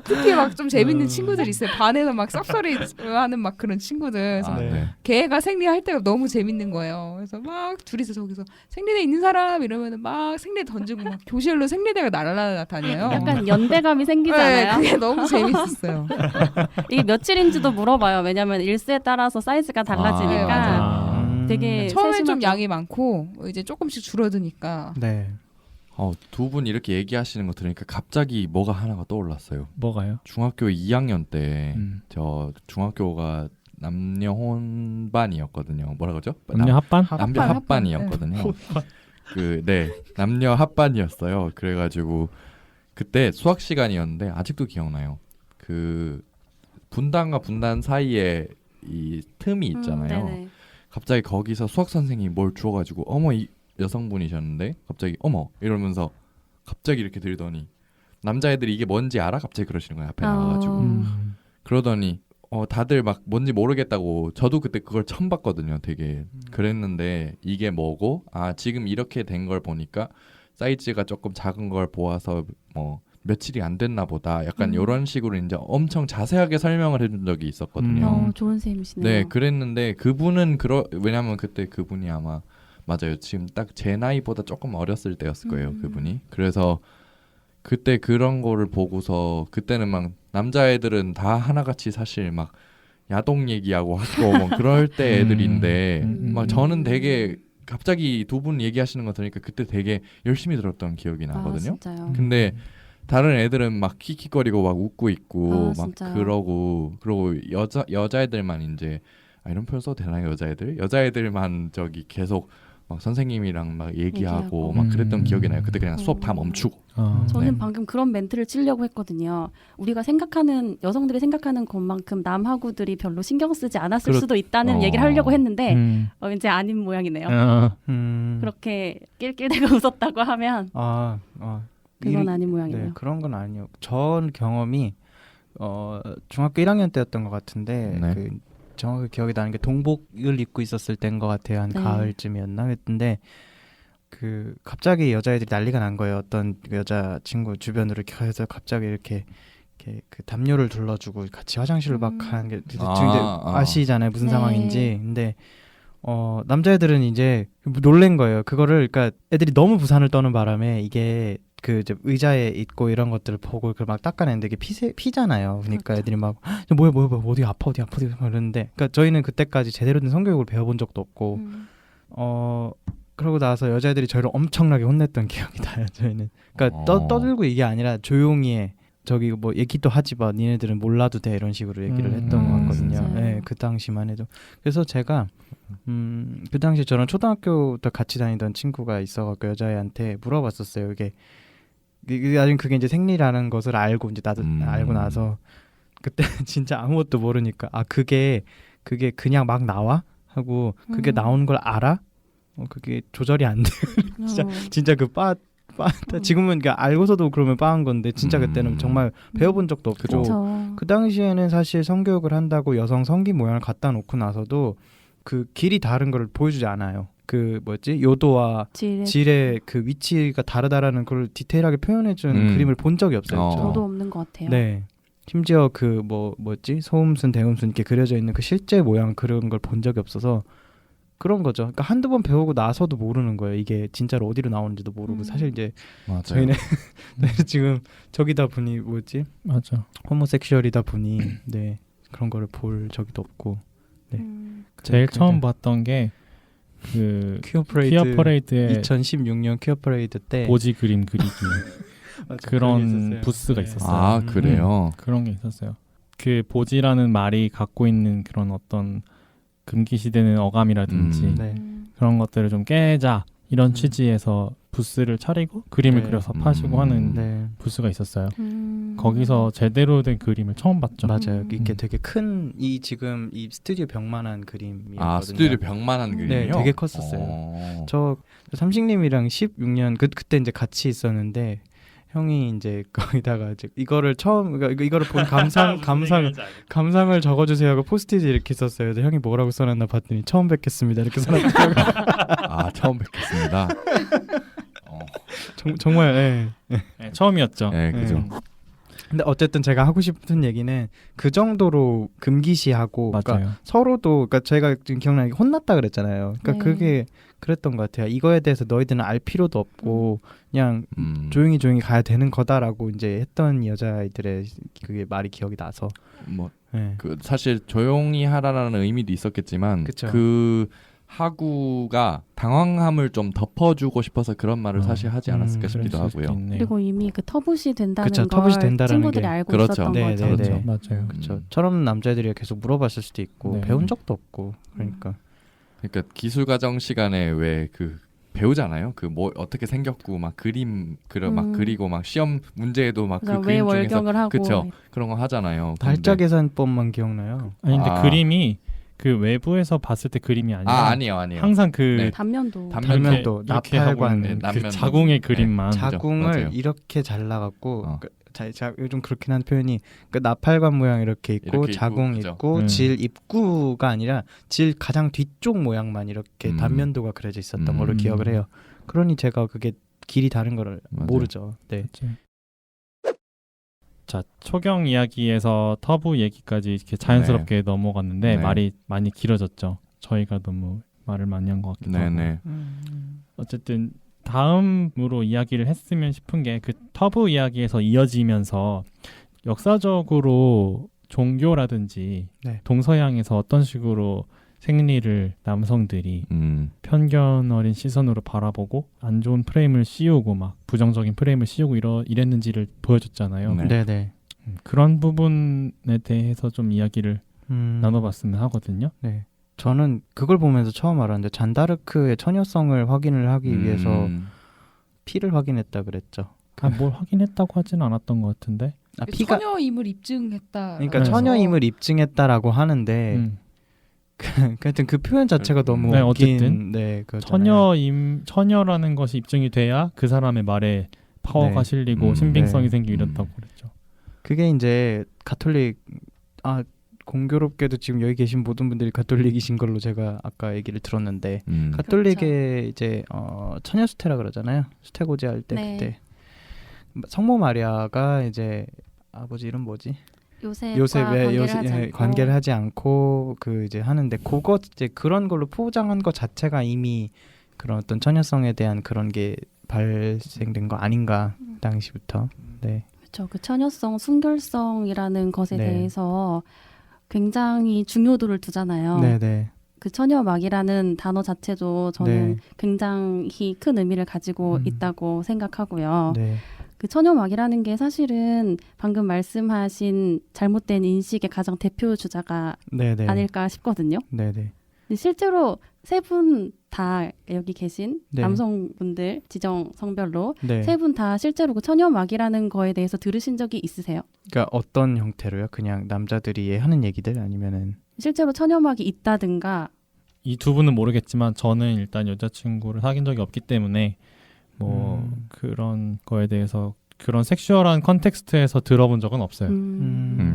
특히 막 좀 재밌는 친구들 있어요. 반에서 막 쌉소리하는 막 그런 친구들. 그래서 아, 네. 걔가 생리할 때가 너무 재밌는 거예요. 그래서 막 둘이서 저기서 생리대 있는 사람 이러면은 막 생리대 던지고 막 교실로 생리대가 날아다녀요. 약간 연대감이 생기잖아요. 네, 그게 너무 재밌었어요. 이게 며칠인지도 물어봐요. 왜냐면 일수에 따라서 사이즈가 네, 달라지니까 맞아요. 되게 처음엔 좀 세심하고. 양이 많고 이제 조금씩 줄어드니까 네. 두 분 이렇게 얘기하시는 거 들으니까 갑자기 뭐가 하나가 떠올랐어요. 뭐가요? 중학교 2학년 때 저 음. 중학교가 남녀 혼반이었거든요. 뭐라 그러죠? 남녀 합반? 남녀 합반, 합반이었거든요. 남녀 합반이었어요. 그래가지고 그때 수학 시간이었는데 아직도 기억나요. 그 분단과 분단 사이에 이 틈이 있잖아요. 네네. 갑자기 거기서 수학 선생님이 뭘 주워가지고 어머 이 여성분이셨는데 갑자기 어머 이러면서 갑자기 이렇게 들더니 남자애들이 이게 뭔지 알아? 갑자기 그러시는 거예요. 앞에 나와가지고 그러더니 다들 막 뭔지 모르겠다고 저도 그때 그걸 처음 봤거든요. 되게 그랬는데 이게 뭐고 지금 이렇게 된 걸 보니까 사이즈가 조금 작은 걸 보아서 뭐 며칠이 안 됐나 보다 약간 이런 식으로 이제 엄청 자세하게 설명을 해준 적이 있었거든요. 좋은 쌤이시네요. 네, 그랬는데 그분은 왜냐면 그때 그분이 아마 맞아요. 지금 딱 제 나이보다 조금 어렸을 때였을 거예요. 그분이. 그래서 그때 그런 거를 보고서 그때는 막 남자애들은 다 하나같이 사실 막 야동 얘기하고 하고 뭐 그럴 때 애들인데 막 저는 되게 갑자기 두 분 얘기하시는 거 들으니까 그때 되게 열심히 들었던 기억이 나거든요. 진짜요? 근데 다른 애들은 막 킥킥거리고 막 웃고 있고 막 진짜요? 그러고 여자애들만 이제 이런 표현 써도 되나요? 여자애들만 저기 계속 막 선생님이랑 막 얘기하고 막 그랬던 기억이 나요. 그때 그냥 수업 다 멈추고. 저는 네. 방금 그런 멘트를 치려고 했거든요. 우리가 생각하는 여성들이 생각하는 것만큼 남하구들이 별로 신경 쓰지 않았을 수도 있다는 얘기를 하려고 했는데 이제 아닌 모양이네요. 그렇게 낄낄대고 웃었다고 하면 그건 아닌 모양이네요. 네, 그런 건 아니요. 전 경험이 중학교 1학년 때였던 것 같은데 네. 그 정확히 기억이 나는 게 동복을 입고 있었을 때인 것 같아요. 한 네. 가을쯤이었나 했는데 그 갑자기 여자애들이 난리가 난 거예요. 어떤 그 여자 친구 주변으로 이렇게 해서 갑자기 이렇게 그 담요를 둘러주고 같이 화장실을 막 가는 게 지금 이제 아시잖아요 무슨 네. 상황인지. 근데 남자애들은 이제 놀란 거예요. 그거를 그러니까 애들이 너무 부산을 떠는 바람에 이게 그 이제 의자에 있고 이런 것들을 보고 그걸 막 닦아내는데 이게 피잖아요. 그러니까 그렇죠. 애들이 막 뭐야 어디 아파 이러는데 그러니까 저희는 그때까지 제대로 된 성교육을 배워본 적도 없고 그러고 나서 여자애들이 저희를 엄청나게 혼냈던 기억이 나요. 저희는 그러니까 떠들고 이게 아니라 조용히 해. 저기 뭐 얘기도 하지 마, 니네들은 몰라도 돼, 이런 식으로 얘기를 했던 것 같거든요. 진짜요? 네, 그 당시만 해도. 그래서 제가 그 당시 저랑 초등학교부터 같이 다니던 친구가 있어갖고 여자애한테 물어봤었어요. 이게 나중에 그게 이제 생리라는 것을 알고 이제 나도 알고 나서 그때 진짜 아무것도 모르니까 그게 그냥 막 나와 하고 그게 나오는 걸 알아? 그게 조절이 안 돼. 진짜 그 지금은 알고서도 그러면 빠한 건데 진짜 그때는 정말 배워본 적도 없고 그쵸. 그 당시에는 사실 성교육을 한다고 여성 성기 모양을 갖다 놓고 나서도 그 길이 다른 걸 보여주지 않아요. 그 뭐지 요도와 질의 그 위치가 다르다라는 걸 디테일하게 표현해준 그림을 본 적이 없어요. 저도 없는 것 같아요. 네. 심지어 그 뭐지 소음순 대음순 이렇게 그려져 있는 그 실제 모양 그런 걸 본 적이 없어서 그런 거죠. 그러니까 한두 번 배우고 나서도 모르는 거예요. 이게 진짜로 어디로 나오는지도 모르고 사실 이제 맞아요. 저희는 지금 저기다 보니 뭐지 맞아. 호모섹슈얼이다 보니 네 그런 거를 볼 적도 없고 제일 처음 봤던 게 그 퀴어 퀴어 퍼레이드의 2016년 퀴어 퍼레이드 때 보지 그림 그리기 맞아, 그런 그게 있었어요. 부스가 네. 있었어요. 그래요. 그런 게 있었어요. 그 보지라는 말이 갖고 있는 그런 어떤 금기시되는 어감이라든지 네. 그런 것들을 좀 깨자 이런 취지에서 부스를 차리고 그림을 네. 그려서 파시고 하는 네. 부스가 있었어요. 거기서 제대로 된 그림을 처음 봤죠. 맞아요. 이게 되게 큰 이 지금 이 스튜디오 벽만한 그림이었거든요. 스튜디오 벽만한 그림이요? 네, 되게 컸었어요. 저 삼식님이랑 16년 그때 이제 같이 있었는데 형이 이제 거기다가 이제 이거를 처음 이거를 본 감상을 적어주세요 하고 포스트잇 이렇게 썼어요. 그래서 형이 뭐라고 써놨나 봤더니 처음 뵙겠습니다 이렇게 써놨더라고요. 처음 뵙겠습니다. 정말 네. 네, 처음이었죠. 네, 그죠. 근데 어쨌든 제가 하고 싶은 얘기는 그 정도로 금기시하고 맞아요. 그러니까 서로도 그러니까 제가 지금 기억나는 게 혼났다 그랬잖아요. 그러니까 네. 그게 그랬던 것 같아요. 이거에 대해서 너희들은 알 필요도 없고 그냥 조용히 가야 되는 거다라고 이제 했던 여자아이들의 그게 말이 기억이 나서 네. 그 사실 조용히 하라라는 의미도 있었겠지만 그쵸. 그 하구가 당황함을 좀 덮어주고 싶어서 그런 말을 사실 하지 않았을까 싶기도 그럴 수도 하고요. 있네요. 그리고 이미 그 터부시 된다는 그쵸, 걸 터부시 된다라는 친구들이 게. 알고 그렇죠. 있었던 네, 거죠. 네, 그렇죠. 네. 맞아요. 그렇죠. 저런 남자애들이 계속 물어봤을 수도 있고 네. 배운 적도 없고 그러니까 그러니까 기술 과정 시간에 왜 그 배우잖아요. 그 뭐 어떻게 생겼고 막 그림 막 그리고 막 시험 문제에도 막 그 왜 그림 중에서 월경을 하고 그쵸. 그런 거 하잖아요. 달자 계산법만 기억나요. 아니 근데 그림이 그 외부에서 봤을 때 그림이 아니라 아니에요. 항상 그 네. 단면도 단면도 이렇게 하고 나팔관 있는 그 남면도. 자궁의 네. 그림만 자궁을 맞아요. 이렇게 잘라갖고 요즘 그렇긴 한 표현이 그 나팔관 모양 이렇게 있고 이렇게 자궁 있고, 있고 질 입구가 아니라 질 가장 뒤쪽 모양만 이렇게 단면도가 그려져 있었던 걸로 기억을 해요. 그러니 제가 그게 길이 다른 거를 맞아요. 모르죠. 네. 자, 초경 이야기에서 터부 얘기까지 이렇게 자연스럽게 넘어갔는데 네. 말이 많이 길어졌죠. 저희가 너무 말을 많이 한 것 같기도 하고. 네네. 어쨌든 다음으로 이야기를 했으면 싶은 게 그 터부 이야기에서 이어지면서 역사적으로 종교라든지 네. 동서양에서 어떤 식으로 생리를 남성들이 편견 어린 시선으로 바라보고 안 좋은 프레임을 씌우고 막 부정적인 프레임을 씌우고 이랬는지를 보여줬잖아요. 네. 네네. 그런 부분에 대해서 좀 이야기를 나눠봤으면 하거든요. 네. 저는 그걸 보면서 처음 알았는데 잔다르크의 처녀성을 확인을 하기 위해서 피를 확인했다 그랬죠. 뭘 확인했다고 하지는 않았던 것 같은데. 피가 처녀임을 입증했다. 그러니까 네. 처녀임을 입증했다라고 하는데 하여튼 그 표현 자체가 너무 네, 웃긴 어쨌든 그거잖아요. 처녀라는 것이 입증이 돼야 그 사람의 말에 파워가 네. 실리고 신빙성이 네. 생기고 이렇다고 그랬죠. 그게 이제 가톨릭 공교롭게도 지금 여기 계신 모든 분들이 가톨릭이신 걸로 제가 아까 얘기를 들었는데 가톨릭의 이제 처녀 수태라 그러잖아요. 수태 고지할 때 네. 그때 성모 마리아가 이제 아버지 이름 뭐지? 요셉과 관계를 하지 않고 그 이제 하는데 그거 이제 그런 걸로 포장한 것 자체가 이미 그런 어떤 처녀성에 대한 그런 게 발생된 거 아닌가 당시부터. 네. 그렇죠. 그 처녀성, 순결성이라는 것에 네. 대해서 굉장히 중요도를 두잖아요. 네네. 그 처녀막이라는 단어 자체도 저는 네. 굉장히 큰 의미를 가지고 있다고 생각하고요. 네. 그 처녀막이라는 게 사실은 방금 말씀하신 잘못된 인식의 가장 대표 주자가 네네. 아닐까 싶거든요. 네네. 근데 실제로 세 분 다 여기 계신 네. 남성분들 지정 성별로 네. 세 분 다 실제로 그 처녀막이라는 거에 대해서 들으신 적이 있으세요? 그러니까 어떤 형태로요? 그냥 남자들이 하는 얘기들 아니면은 실제로 처녀막이 있다든가 이 두 분은 모르겠지만 저는 일단 여자친구를 사귄 적이 없기 때문에 뭐 그런 거에 대해서 그런 섹슈얼한 컨텍스트에서 들어본 적은 없어요.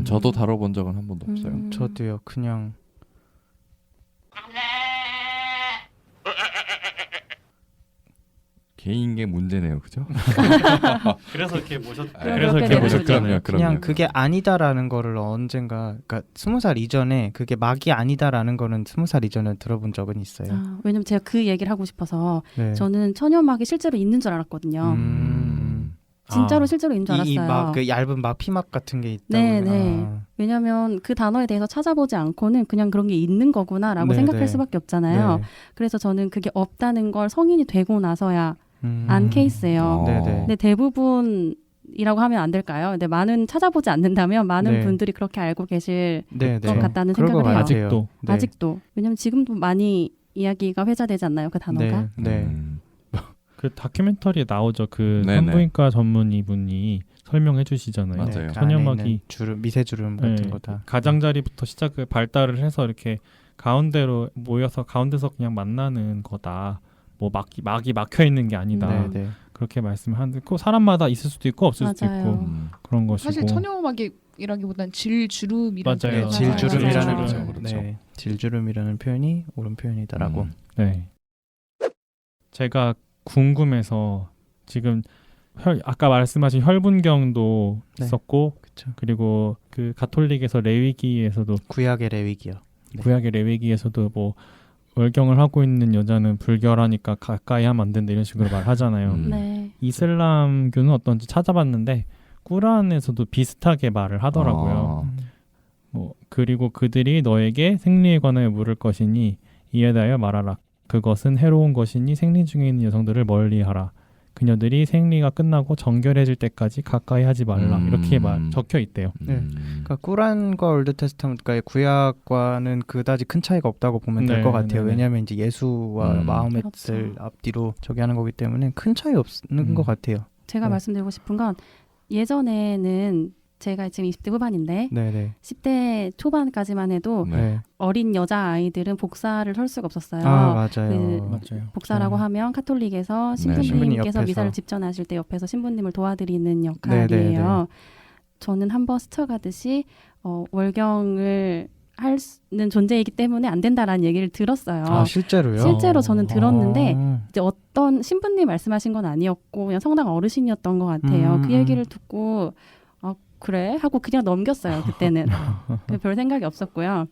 저도 다뤄본 적은 한 번도 없어요. 저도요. 그냥 개인의 문제네요, 그죠? 그래서 이렇게 모셨. 그래서 이렇게 모셨죠. 그냥 그게 아니다라는 거를 언젠가 그러니까 20살 이전에 그게 막이 아니다라는 거는 20살 이전에 들어본 적은 있어요. 아, 왜냐면 제가 그 얘기를 하고 싶어서 네. 저는 처녀막이 실제로 있는 줄 알았거든요. 진짜로 실제로 있는 줄 알았어요. 이막그 얇은 막 피막 같은 게 있다고. 네, 네. 왜냐면 그 단어에 대해서 찾아보지 않고는 그냥 그런 게 있는 거구나라고 네, 생각할 네. 수밖에 없잖아요. 그래서 저는 그게 없다는 걸 성인이 되고 나서야 안 케이스예요. 네네. 근데 대부분이라고 하면 안 될까요? 근데 많은 찾아보지 않는다면 많은 네. 분들이 그렇게 알고 계실 네, 것 네. 같다는 그럴 생각을 것 해요. 같아요. 아직도. 네. 아직도. 왜냐면 지금도 많이 이야기가 회자되지 않나요? 그 단어가? 네. 네. 그 다큐멘터리에 나오죠. 그 네네. 산부인과 전문의분이 설명해 주시잖아요. 맞아요. 네, 그 처녀막이 안에 있는 주름, 미세주름 같은 네, 거다. 가장자리부터 시작을 발달을 해서 이렇게 가운데로 모여서 가운데서 그냥 만나는 거다. 뭐 막이 막혀 있는 게 아니다. 네, 네. 그렇게 말씀을 하는데 그 사람마다 있을 수도 있고 없을 수도 맞아요. 있고 그런 것이고. 사실 처녀막이라기보단 질주름이라는 맞아요. 네, 표현이 질주름이라는 맞아요. 그렇죠, 그렇죠. 네, 질주름이라는 표현이 옳은 표현이다라고. 네. 제가 궁금해서 지금 아까 말씀하신 혈분경도 네. 있었고 그렇죠. 그리고 그 가톨릭에서 레위기에서도 구약의 레위기요. 네. 구약의 레위기에서도 뭐 월경을 하고 있는 여자는 불결하니까 가까이 하면 안 된다 이런 식으로 말하잖아요. 네. 이슬람교는 어떤지 찾아봤는데 꾸란에서도 비슷하게 말을 하더라고요. 뭐 그리고 그들이 너에게 생리에 관하여 물을 것이니 이에 대하여 말하라. 그것은 해로운 것이니 생리 중에 있는 여성들을 멀리하라. 그녀들이 생리가 끝나고 정결해질 때까지 가까이 하지 말라. 이렇게 적혀 있대요. 네. 그러니까 꾸란과 올드 테스타먼트과의 구약과는 그다지 큰 차이가 없다고 보면 될 것 네, 같아요. 네, 네. 왜냐하면 이제 예수와 마호멧을 그렇죠. 앞뒤로 저기 하는 거기 때문에 큰 차이 없는 것 같아요. 제가 네. 말씀드리고 싶은 건 예전에는 제가 지금 20대 후반인데 네네. 10대 초반까지만 해도 네. 어린 여자아이들은 복사를 설 수가 없었어요. 아 맞아요. 맞아요. 복사라고 하면 카톨릭에서 신부님 신부님께서 옆에서. 미사를 집전하실 때 옆에서 신부님을 도와드리는 역할이에요. 저는 한번 스쳐가듯이 월경을 하는 존재이기 때문에 안 된다라는 얘기를 들었어요. 아 실제로요? 실제로 저는 들었는데 아. 이제 어떤 신부님 말씀하신 건 아니었고 그냥 성당 어르신이었던 것 같아요. 그 얘기를 듣고 그래? 하고 그냥 넘겼어요. 그때는. 별 생각이 없었고요.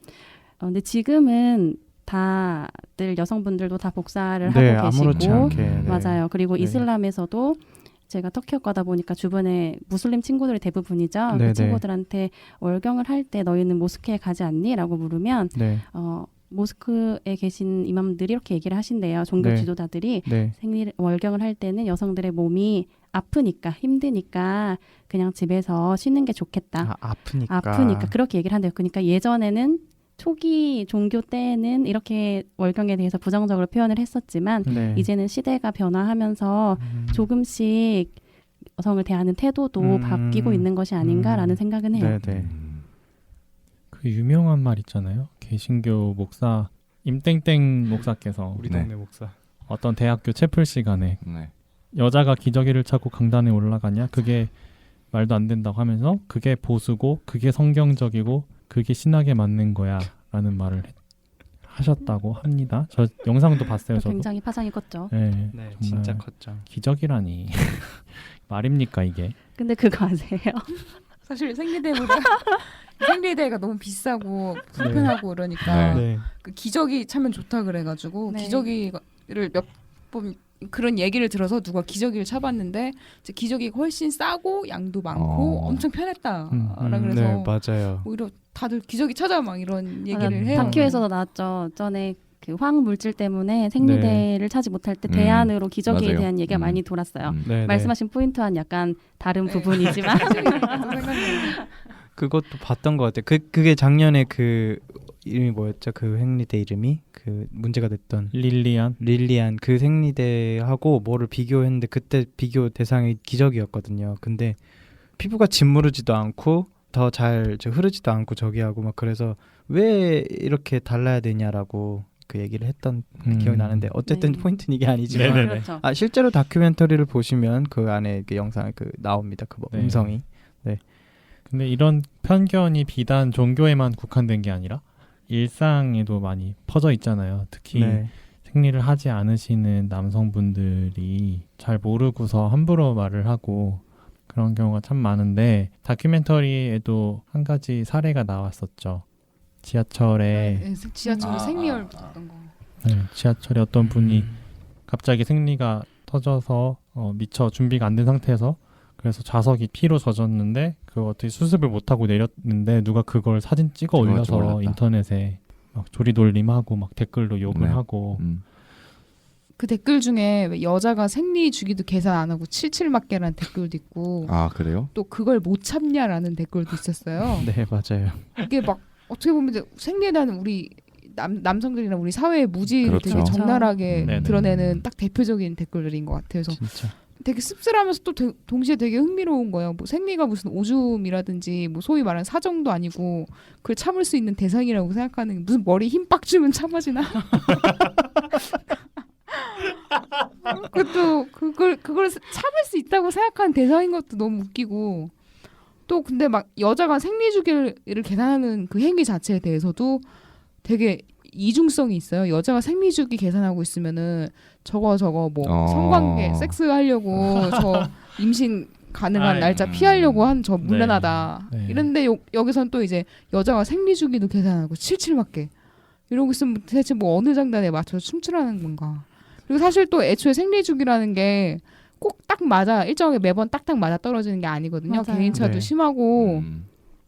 근데 지금은 다들 여성분들도 다 복사를 네, 하고 아무렇지 계시고 않게. 네. 맞아요. 그리고 네. 이슬람에서도 제가 터키어과다 보니까 주변에 무슬림 친구들이 대부분이죠. 네네. 그 친구들한테 월경을 할 때 너희는 모스크에 가지 않니? 라고 물으면 네. 모스크에 계신 이맘들이 이렇게 얘기를 하신대요. 종교 네. 지도자들이 네. 월경을 할 때는 여성들의 몸이 아프니까 힘드니까 그냥 집에서 쉬는 게 좋겠다. 아프니까. 그렇게 얘기를 한대요. 그러니까 예전에는 초기 종교 때는 이렇게 월경에 대해서 부정적으로 표현을 했었지만 네. 이제는 시대가 변화하면서 조금씩 여성을 대하는 태도도 바뀌고 있는 것이 아닌가라는 생각은 해요. 네네. 그 유명한 말 있잖아요. 개신교 목사 임땡땡 목사께서 우리 네. 동네 목사. 어떤 대학교 채플 시간에 네. 여자가 기저귀를 차고 강단에 올라가냐? 그게 말도 안 된다고 하면서 그게 보수고 그게 성경적이고 그게 신학에 맞는 거야 라는 말을 하셨다고 합니다. 저 영상도 봤어요. 저도. 굉장히 파장이 컸죠. 네, 네, 정말 진짜 컸죠. 기적이라니. 말입니까 이게? 근데 그거 아세요? 사실 생리대가 너무 비싸고 불편하고 이러니까 네. 그 기저귀 차면 좋다 그래가지고 네. 기저귀를 몇 번 그런 얘기를 들어서 누가 기저귀를 차봤는데 이제 기저귀가 훨씬 싸고 양도 많고 엄청 편했다라 그래서 네, 맞아요. 오히려 다들 기저귀 찾아 막 이런 얘기를 맞아, 해요. 다큐에서도 나왔죠. 전에 그 화학 물질 때문에 생리대를 차지 못할 때 대안으로 기저귀에 맞아요. 대한 얘기가 많이 돌았어요. 네, 말씀하신 포인트와는 약간 다른 네. 부분이지만 그것도 봤던 것 같아요. 그게 작년에 그 이름이 뭐였죠? 그 생리대 이름이 그 문제가 됐던 릴리안 그 생리대하고 뭐를 비교했는데 그때 비교 대상이 기저귀였거든요. 근데 피부가 짓무르지도 않고 더 잘 흐르지도 않고 저기 하고 막 그래서 왜 이렇게 달라야 되냐라고 그 얘기를 했던 기억이 나는데 어쨌든 네. 포인트는 이게 아니지만 네네네. 그렇죠. 실제로 다큐멘터리를 보시면 그 안에 그 영상 그 나옵니다. 그 뭐 네. 음성이. 근데 이런 편견이 비단 종교에만 국한된 게 아니라 일상에도 많이 퍼져 있잖아요. 특히 네. 생리를 하지 않으시는 남성분들이 잘 모르고서 함부로 말을 하고 그런 경우가 참 많은데 다큐멘터리에도 한 가지 사례가 나왔었죠. 지하철에 네, 지하철에 생리열 붙었던 거. 지하철에 어떤 분이 갑자기 생리가 터져서 미처 준비가 안 된 상태에서 그래서 좌석이 피로 젖었는데 그거 어떻게 수습을 못하고 내렸는데 누가 그걸 사진 찍어 올려서 올렸다. 인터넷에 막 조리돌림하고 막 댓글로 욕을 네. 하고 그 댓글 중에 왜 여자가 생리 주기도 계산 안 하고 77맞게라는 댓글도 있고 아 그래요? 또 그걸 못 참냐라는 댓글도 있었어요. 네, 맞아요. 이게 막 어떻게 보면 이제 생리에 대한 우리 남성들이나 우리 사회의 무지를 그렇죠. 되게 적나라하게 네네. 드러내는 딱 대표적인 댓글들인 것 같아요. 그래서 진짜. 되게 씁쓸하면서 또 동시에 되게 흥미로운 거예요. 뭐 생리가 무슨 오줌이라든지 뭐 소위 말하는 사정도 아니고 그걸 참을 수 있는 대상이라고 생각하는 무슨 머리 힘 빡 주면 참아지나? 그것도 그걸 참을 수 있다고 생각하는 대상인 것도 너무 웃기고 또 근데 막 여자가 생리 주기를 계산하는 그 행위 자체에 대해서도 되게 이중성이 있어요. 여자가 생리 주기 계산하고 있으면은 저거 뭐 성관계 섹스 하려고 저 임신 가능한 아이, 날짜 피하려고 한 저 문란하다. 네. 이런데 여기선 또 이제 여자가 생리 주기도 계산하고 77맞게 이러고 있으면 대체 뭐 어느 장단에 맞춰서 춤추라는 건가? 그리고 사실 또 애초에 생리 주기라는 게 꼭 딱 맞아 일정하게 매번 딱딱 맞아 떨어지는 게 아니거든요. 맞아요. 개인차도 네. 심하고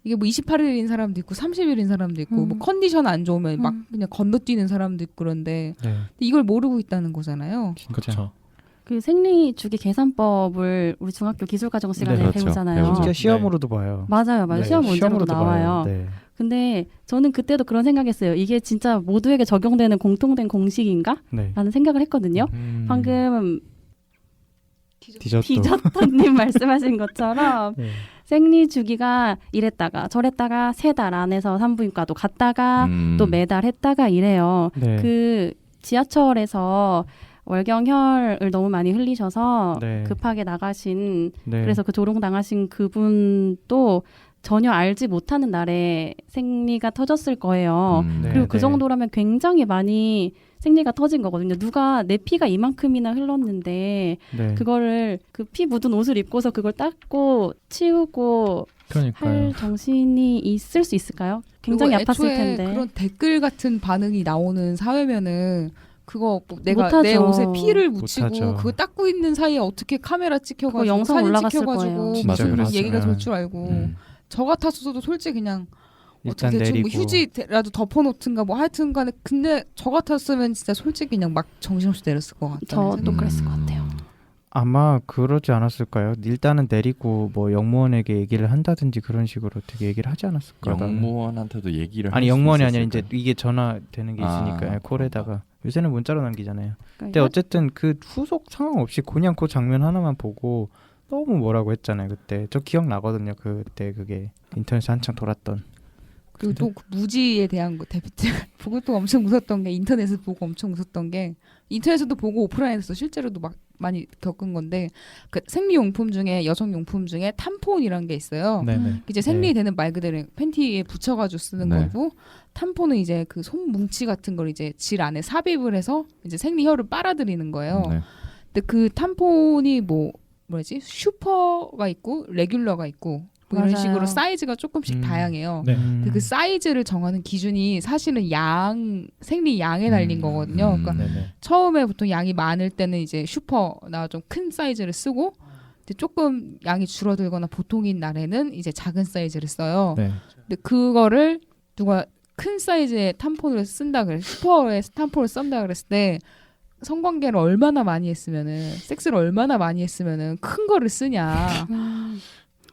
이게 뭐 28일인 사람도 있고 30일인 사람도 있고 뭐 컨디션 안 좋으면 막 그냥 건너뛰는 사람도 있고 그런데 네. 이걸 모르고 있다는 거잖아요. 그렇죠. 그 생리 주기 계산법을 우리 중학교 기술과정 시간에 네, 그렇죠. 배우잖아요. 배우죠. 심지어 시험으로도 봐요. 맞아요. 네, 시험 문제로도 시험으로도 나와요. 봐요. 네. 근데 저는 그때도 그런 생각했어요. 이게 진짜 모두에게 적용되는 공통된 공식인가? 네. 라는 생각을 했거든요. 방금 디저터님 말씀하신 것처럼 네. 생리 주기가 이랬다가 저랬다가 3달 안에서 산부인과도 갔다가 또 매달 했다가 이래요. 네. 그 지하철에서 월경혈을 너무 많이 흘리셔서 네. 급하게 나가신 네. 그래서 그 조롱당하신 그분도 전혀 알지 못하는 날에 생리가 터졌을 거예요. 네, 그리고 그 네. 정도라면 굉장히 많이 생리가 터진 거거든요. 누가 내 피가 이만큼이나 흘렀는데 네. 그거를 그 피 묻은 옷을 입고서 그걸 닦고 치우고 그러니까요. 할 정신이 있을 수 있을까요? 굉장히 그리고 아팠을 애초에 텐데. 그런 댓글 같은 반응이 나오는 사회면은 그거 뭐 내가 못하죠. 내 옷에 피를 묻히고 못하죠. 그거 닦고 있는 사이에 어떻게 카메라 찍혀가지고 그거 영상 사진 올라갔을 찍혀가지고 거예요. 진짜 무슨 그랬어요. 얘기가 네. 돌 줄 알고 저 같았어도 솔직히 그냥 일단 어떻게 대충 뭐 내리고. 휴지라도 덮어놓든가 뭐 하여튼간에 근데 저 같았으면 진짜 솔직히 그냥 막 정신없이 내렸을 것 같아요. 저도 그랬을 것 같아요. 아마 그러지 않았을까요? 일단은 내리고 뭐 영무원에게 얘기를 한다든지 그런 식으로 어떻게 얘기를 하지 않았을까요? 영무원한테도 얘기를 아니 할 수 영무원이 아니라 이제 있었을까요? 이게 전화되는 게 아, 있으니까 콜에다가 요새는 문자로 남기잖아요. 근데 그러니까 어쨌든 그 후속 상황 없이 그냥 그 장면 하나만 보고 너무 뭐라고 했잖아요. 그때 저 기억나거든요. 그때 그게 인터넷에 한창 돌았던. 그리고 또 그 무지에 대한 거 보고 또 엄청 웃었던 게 인터넷에서 보고 엄청 웃었던 게 인터넷에서도 보고 오프라인에서 실제로도 막 많이 겪은 건데 그 생리용품 중에 여성용품 중에 탐폰이라는 게 있어요. 네네. 이제 생리되는 말 그대로 팬티에 붙여가지고 쓰는 네. 거고 탐폰은 이제 그 손뭉치 같은 걸 이제 질 안에 삽입을 해서 이제 생리혈을 빨아들이는 거예요. 네. 근데 그 탐폰이 뭐지 슈퍼가 있고 레귤러가 있고 뭐 이런 맞아요. 식으로 사이즈가 조금씩 다양해요. 네. 근데 그 사이즈를 정하는 기준이 사실은 생리 양에 달린 거거든요. 그러니까 네네. 처음에 보통 양이 많을 때는 이제 슈퍼나 좀 큰 사이즈를 쓰고 근데 조금 양이 줄어들거나 보통인 날에는 이제 작은 사이즈를 써요. 네. 근데 그거를 누가 큰 사이즈의 탐폰을 쓴다 그래 슈퍼의 탐폰을 쓴다 그랬을 때 성관계를 얼마나 많이 했으면은 섹스를 얼마나 많이 했으면은 큰 거를 쓰냐.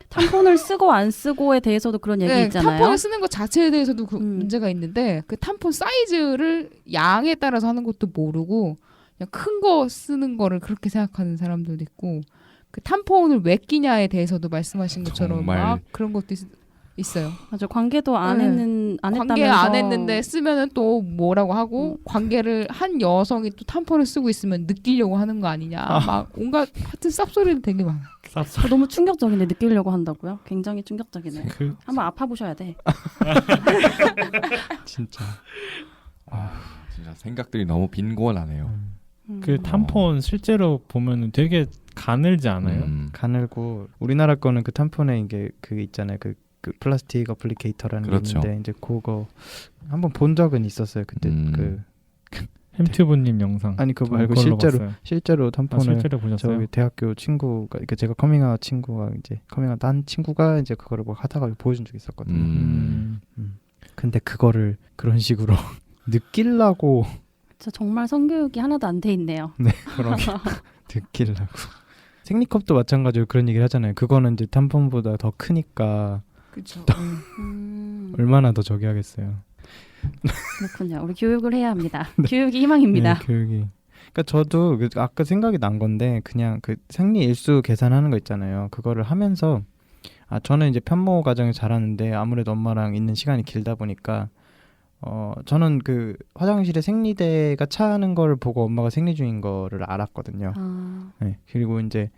탐폰을 쓰고 안 쓰고에 대해서도 그런 얘기 네, 있잖아요. 탐폰을 쓰는 것 자체에 대해서도 그 음. 문제가 있는데 그 탐폰 사이즈를 양에 따라서 하는 것도 모르고 그냥 큰 거 쓰는 거를 그렇게 생각하는 사람들도 있고 그 탐폰을 왜 끼냐에 대해서도 말씀하신 것처럼 정말. 막 그런 것도 있어요. 맞아, 관계도 안 네. 했다면서 관계 안 했는데 쓰면은 또 뭐라고 하고 관계를 한 여성이 또 탐폰을 쓰고 있으면 느끼려고 하는 거 아니냐. 막 온갖 하여튼 쌉소리는 되게 많아. 너무 충격적인데 느끼려고 한다고요? 굉장히 충격적이네요. 그 한번 아파보셔야 돼. 진짜. 진짜 생각들이 너무 빈곤하네요. 그 탐폰 실제로 보면은 되게 가늘지 않아요? 가늘고 우리나라 거는 그 탐폰에 이게 그 있잖아요. 그 플라스틱 어플리케이터라는 그렇죠. 게 있는데 이제 그거 한번 본 적은 있었어요. 그때 그 햄튜브님 영상. 아니 그거 저 말고 그걸로 실제로 봤어요. 실제로 아, 탐폰을 실제로 보셨어요? 저기 대학교 친구가 그러니까 제가 커밍아웃 친구가 이제 커밍아웃 한 친구가 이제 그거를 뭐 하다가 보여준 적이 있었거든요. 근데 그거를 그런 식으로 느끼려고 저 정말 성교육이 하나도 안 돼 있네요. 네 그런 느끼려고 생리컵도 마찬가지로 그런 얘기를 하잖아요. 그거는 이제 탐폰보다 더 크니까 그렇죠. 얼마나 더 저기 하겠어요. 그렇군요. 우리 교육을 해야 합니다. 교육이 희망입니다. 네, 교육이. 그러니까 저도 아까 생각이 난 건데 그냥 그 생리 일수 계산하는 거 있잖아요. 그거를 하면서 저는 이제 편모 가정에 자랐는데 아무래도 엄마랑 있는 시간이 길다 보니까 저는 그 화장실에 생리대가 차는 걸 보고 엄마가 생리 중인 거를 알았거든요. 네, 그리고 이제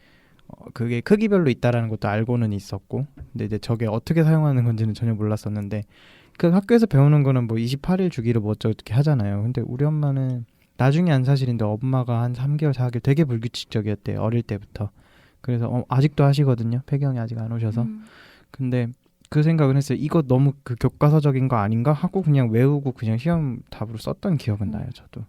그게 크기별로 있다라는 것도 알고는 있었고, 근데 이제 저게 어떻게 사용하는 건지는 전혀 몰랐었는데 그 학교에서 배우는 거는 뭐 28일 주기로 뭐 어떻게 하잖아요. 근데 우리 엄마는 나중에 한 사실인데 엄마가 한 3개월 4개월 되게 불규칙적이었대요. 어릴 때부터. 그래서 아직도 하시거든요. 폐경이 아직 안 오셔서. 근데 그 생각을 했어요. 이거 너무 그 교과서적인 거 아닌가 하고 그냥 외우고 그냥 시험 답으로 썼던 기억은 나요. 저도.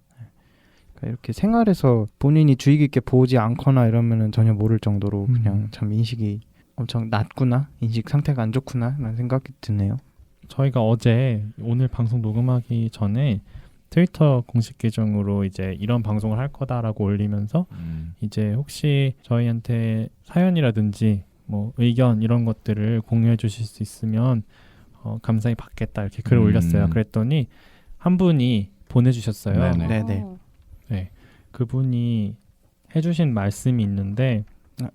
그러니까 이렇게 생활에서 본인이 주의 깊게 보지 않거나 이러면은 전혀 모를 정도로 그냥 참 인식이 엄청 낮구나, 인식 상태가 안 좋구나 라는 생각이 드네요. 저희가 어제 오늘 방송 녹음하기 전에 트위터 공식 계정으로 이제 이런 방송을 할 거다라고 올리면서 이제 혹시 저희한테 사연이라든지 뭐 의견 이런 것들을 공유해 주실 수 있으면 감사히 받겠다 이렇게 글을 올렸어요. 그랬더니 한 분이 보내주셨어요. 네네. 네, 그분이 해주신 말씀이 있는데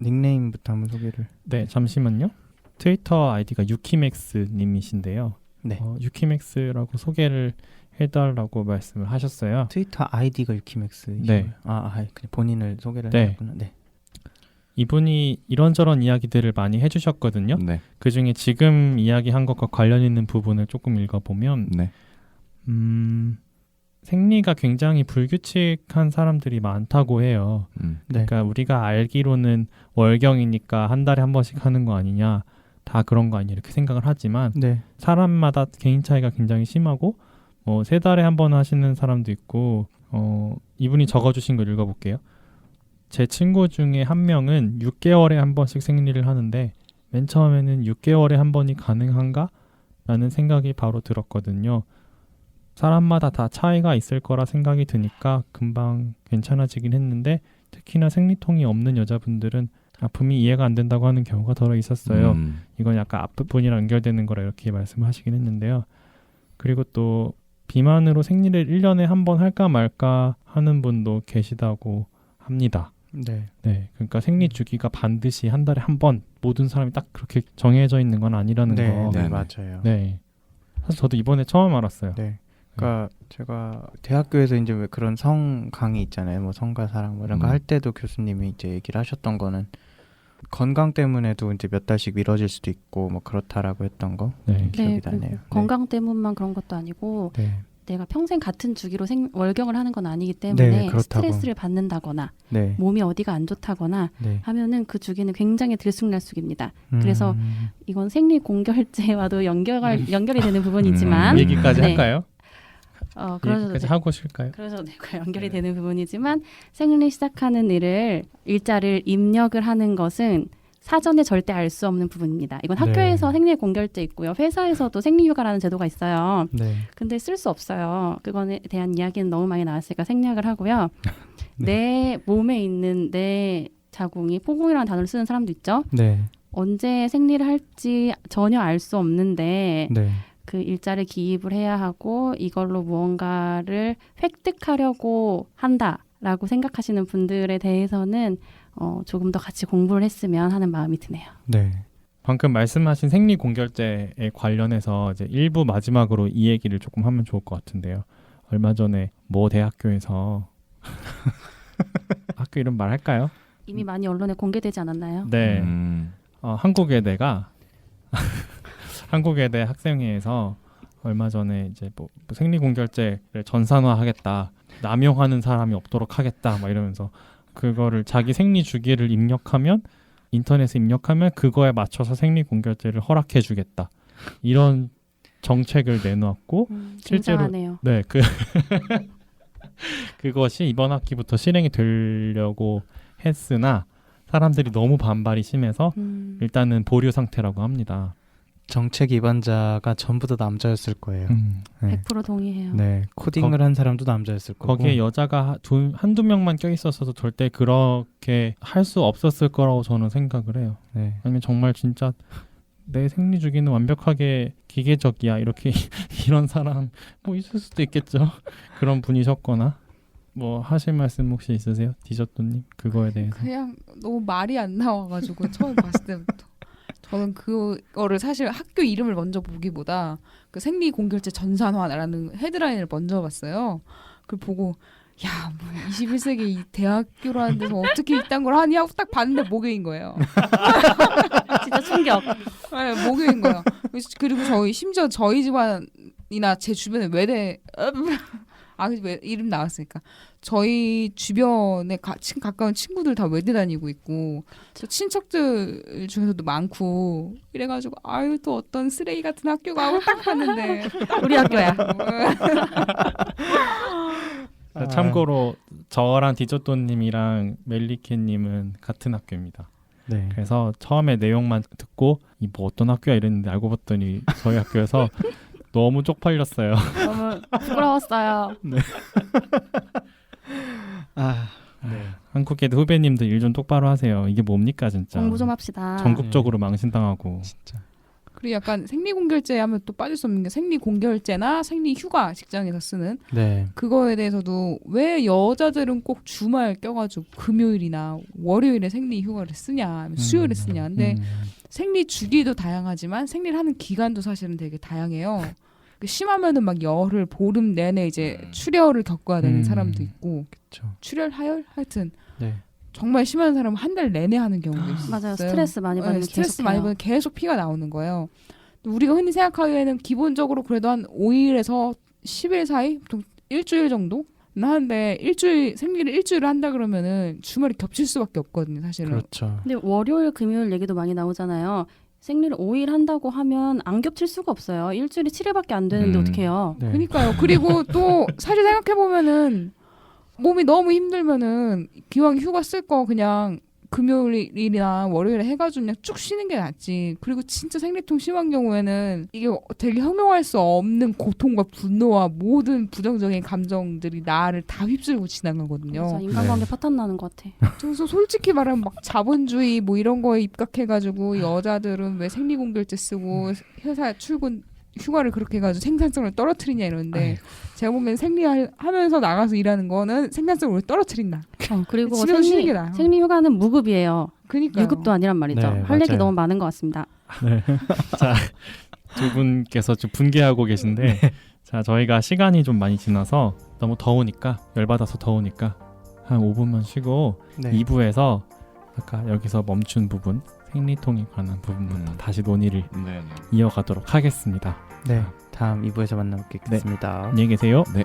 닉네임부터 한번 소개를. 네, 잠시만요. 트위터 아이디가 유키맥스 님이신데요. 네. 유키맥스라고 소개를 해달라고 말씀을 하셨어요. 트위터 아이디가 유키맥스. 네. 그냥 본인을 소개를 네. 하셨구나. 네. 이분이 이런저런 이야기들을 많이 해주셨거든요. 네. 그 중에 지금 이야기한 것과 관련 있는 부분을 조금 읽어보면 네. 생리가 굉장히 불규칙한 사람들이 많다고 해요. 네. 그러니까 우리가 알기로는 월경이니까 한 달에 한 번씩 하는 거 아니냐, 다 그런 거 아니냐 이렇게 생각을 하지만 네. 사람마다 개인 차이가 굉장히 심하고 3달에 한 번 하시는 사람도 있고 이분이 적어주신 걸 읽어볼게요. 제 친구 중에 한 명은 6개월에 한 번씩 생리를 하는데 맨 처음에는 6개월에 한 번이 가능한가? 라는 생각이 바로 들었거든요. 사람마다 다 차이가 있을 거라 생각이 드니까 금방 괜찮아지긴 했는데 특히나 생리통이 없는 여자분들은 아픔이 이해가 안 된다고 하는 경우가 더 있었어요. 이건 약간 앞부분이랑 연결되는 거라 이렇게 말씀하시긴 했는데요. 그리고 또 비만으로 생리를 1년에 한 번 할까 말까 하는 분도 계시다고 합니다. 네. 네, 그러니까 생리 주기가 반드시 한 달에 한 번 모든 사람이 딱 그렇게 정해져 있는 건 아니라는 네, 거. 네, 맞아요. 네. 사실 저도 이번에 처음 알았어요. 네. 그러니까 제가 대학교에서 이제 왜 그런 성 강의 있잖아요. 뭐 성과 사랑 뭐 이런 거 할 때도 교수님이 이제 얘기를 하셨던 거는 건강 때문에도 이제 몇 달씩 미뤄질 수도 있고 뭐 그렇다라고 했던 거 네. 기억이 그리고 나네요. 건강 때문만 그런 것도 아니고 네. 내가 평생 같은 주기로 월경을 하는 건 아니기 때문에 그렇다고. 스트레스를 받는다거나 네. 몸이 어디가 안 좋다거나 네. 하면은 그 주기는 굉장히 들쑥날쑥입니다. 그래서 이건 생리 공결제와도 연결이 되는 부분이지만 얘기까지 네. 할까요? 그래서 얘기까지 하고 싶을까요? 그래서 연결이 되는 부분이지만 생리 시작하는 일자를 입력을 하는 것은 사전에 절대 알 수 없는 부분입니다. 이건 네. 학교에서 생리 공결제 있고요. 회사에서도 생리휴가라는 제도가 있어요. 네. 근데 쓸 수 없어요. 그거에 대한 이야기는 너무 많이 나왔으니까 생략을 하고요. 내 몸에 있는 내 자궁이 포궁이라는 단어를 쓰는 사람도 있죠. 네. 언제 생리를 할지 전혀 알 수 없는데 네. 그 일자를 기입을 해야 하고 이걸로 무언가를 획득하려고 한다라고 생각하시는 분들에 대해서는 조금 더 같이 공부를 했으면 하는 마음이 드네요. 네. 방금 말씀하신 생리 공결제에 관련해서 이제 1부 마지막으로 이 얘기를 조금 하면 좋을 것 같은데요. 얼마 전에 모 대학교에서 학교 이름 말할까요? 이미 많이 언론에 공개되지 않았나요? 네. 한국외대가 한국외대 학생회에서 얼마 전에 이제 뭐 생리 공결제를 전산화하겠다, 남용하는 사람이 없도록 하겠다, 막 이러면서 그거를 자기 생리 주기를 입력하면 인터넷에 입력하면 그거에 맞춰서 생리 공결제를 허락해주겠다 이런 정책을 내놓았고 실제로 굉장하네요. 네 그것이 이번 학기부터 실행이 되려고 했으나 사람들이 너무 반발이 심해서 일단은 보류 상태라고 합니다. 정책 위반자가 전부 다 남자였을 거예요. 네. 100% 동의해요. 네. 코딩을 한 사람도 남자였을 거고. 거기에 여자가 한두 명만 껴있었어도 절대 그렇게 할 수 없었을 거라고 저는 생각을 해요. 네. 아니면 정말 진짜 내 생리 주기는 완벽하게 기계적이야 이렇게 이런 사람 뭐 있을 수도 있겠죠. 그런 분이셨거나 뭐 하실 말씀 혹시 있으세요? 디저트님 그거에 대해서. 그냥 너무 말이 안 나와가지고 처음 봤을 때부터 저는 그거를 사실 학교 이름을 먼저 보기보다 그 생리 공결제 전산화라는 헤드라인을 먼저 봤어요. 그걸 보고 야, 뭐 21세기 이 대학교라는 데서 어떻게 이딴 걸 하니 하고 딱 봤는데 목요인 거예요. 진짜 충격. 네, 목요인 거예요. 그리고 심지어 저희 집안이나 제 주변에 외대 왜 이름 나왔으니까 저희 주변에 가까운 친구들 다 외대 다니고 있고 저 친척들 중에서도 많고 이래가지고 아유 또 어떤 쓰레기 같은 학교가 하고 딱 봤는데 우리 학교야. 참고로 저랑 디저또님이랑 멜리케님은 같은 학교입니다. 네. 그래서 처음에 내용만 듣고 이 뭐 어떤 학교야 이랬는데 알고 봤더니 저희 학교에서 너무 쪽팔렸어요. 너무 부끄러웠어요. 네. 네. 한국외대 후배님들 일 좀 똑바로 하세요. 이게 뭡니까 진짜. 공부 좀 합시다. 전국적으로 망신당하고. 진짜. 그리고 약간 생리공결제 하면 또 빠질 수 없는 게 생리공결제나 생리휴가 직장에서 쓰는 네. 그거에 대해서도 왜 여자들은 꼭 주말 껴가지고 금요일이나 월요일에 생리휴가를 쓰냐 아니면 수요일에 쓰냐 근데 생리 주기도 다양하지만 생리를 하는 기간도 사실은 되게 다양해요. 심하면은 막 열흘 보름 내내 이제 출혈을 겪어야 되는 사람도 있고 그렇죠. 출혈 하혈 하여튼 네. 정말 심한 사람은 한 달 내내 하는 경우도 있어요. 맞아요. 스트레스 많이 받으면 스트레스 계속해요. 많이 받으면 계속 피가 나오는 거예요. 우리가 흔히 생각하기에는 기본적으로 그래도 한 5일에서 10일 사이, 보통 일주일 정도 하는데 생리를 일주일을 한다 그러면은 주말이 겹칠 수밖에 없거든요, 사실은. 그렇죠. 근데 월요일, 금요일 얘기도 많이 나오잖아요. 생리를 5일 한다고 하면 안 겹칠 수가 없어요. 일주일이 7일밖에 안 되는데 어떡해요. 네. 그러니까요. 그리고 또 사실 생각해 보면은 몸이 너무 힘들면은 기왕 휴가 쓸 거 그냥 금요일이나 월요일에 해가지고 그냥 쭉 쉬는 게 낫지. 그리고 진짜 생리통 심한 경우에는 이게 되게 형용할 수 없는 고통과 분노와 모든 부정적인 감정들이 나를 다 휩쓸고 지나가거든요. 진짜 인간관계 파탄 나는 것 같아. 그래서 솔직히 말하면 막 자본주의 뭐 이런 거에 입각해가지고 여자들은 왜 생리공결제 쓰고 회사 출근 휴가를 그렇게 해가지고 생산성을 떨어뜨리냐 이러는데 제가 보면 생리하면서 나가서 일하는 거는 생산성을 떨어뜨린다. 그리고 집에서 쉬는 게 나아요. 생리휴가는 무급이에요. 그러니까요. 유급도 아니란 말이죠. 네, 할 얘기 맞아요. 너무 많은 것 같습니다. 네. 자, 두 분께서 좀 분개하고 계신데 자, 저희가 시간이 좀 많이 지나서 너무 더우니까 열받아서 더우니까 한 5분만 쉬고 네. 2부에서 아까 여기서 멈춘 부분 생리통에 관한 부분부터 다시 논의를 네. 이어가도록 하겠습니다. 네. 다음 2부에서 만나뵙겠습니다. 안녕히 계세요. 네.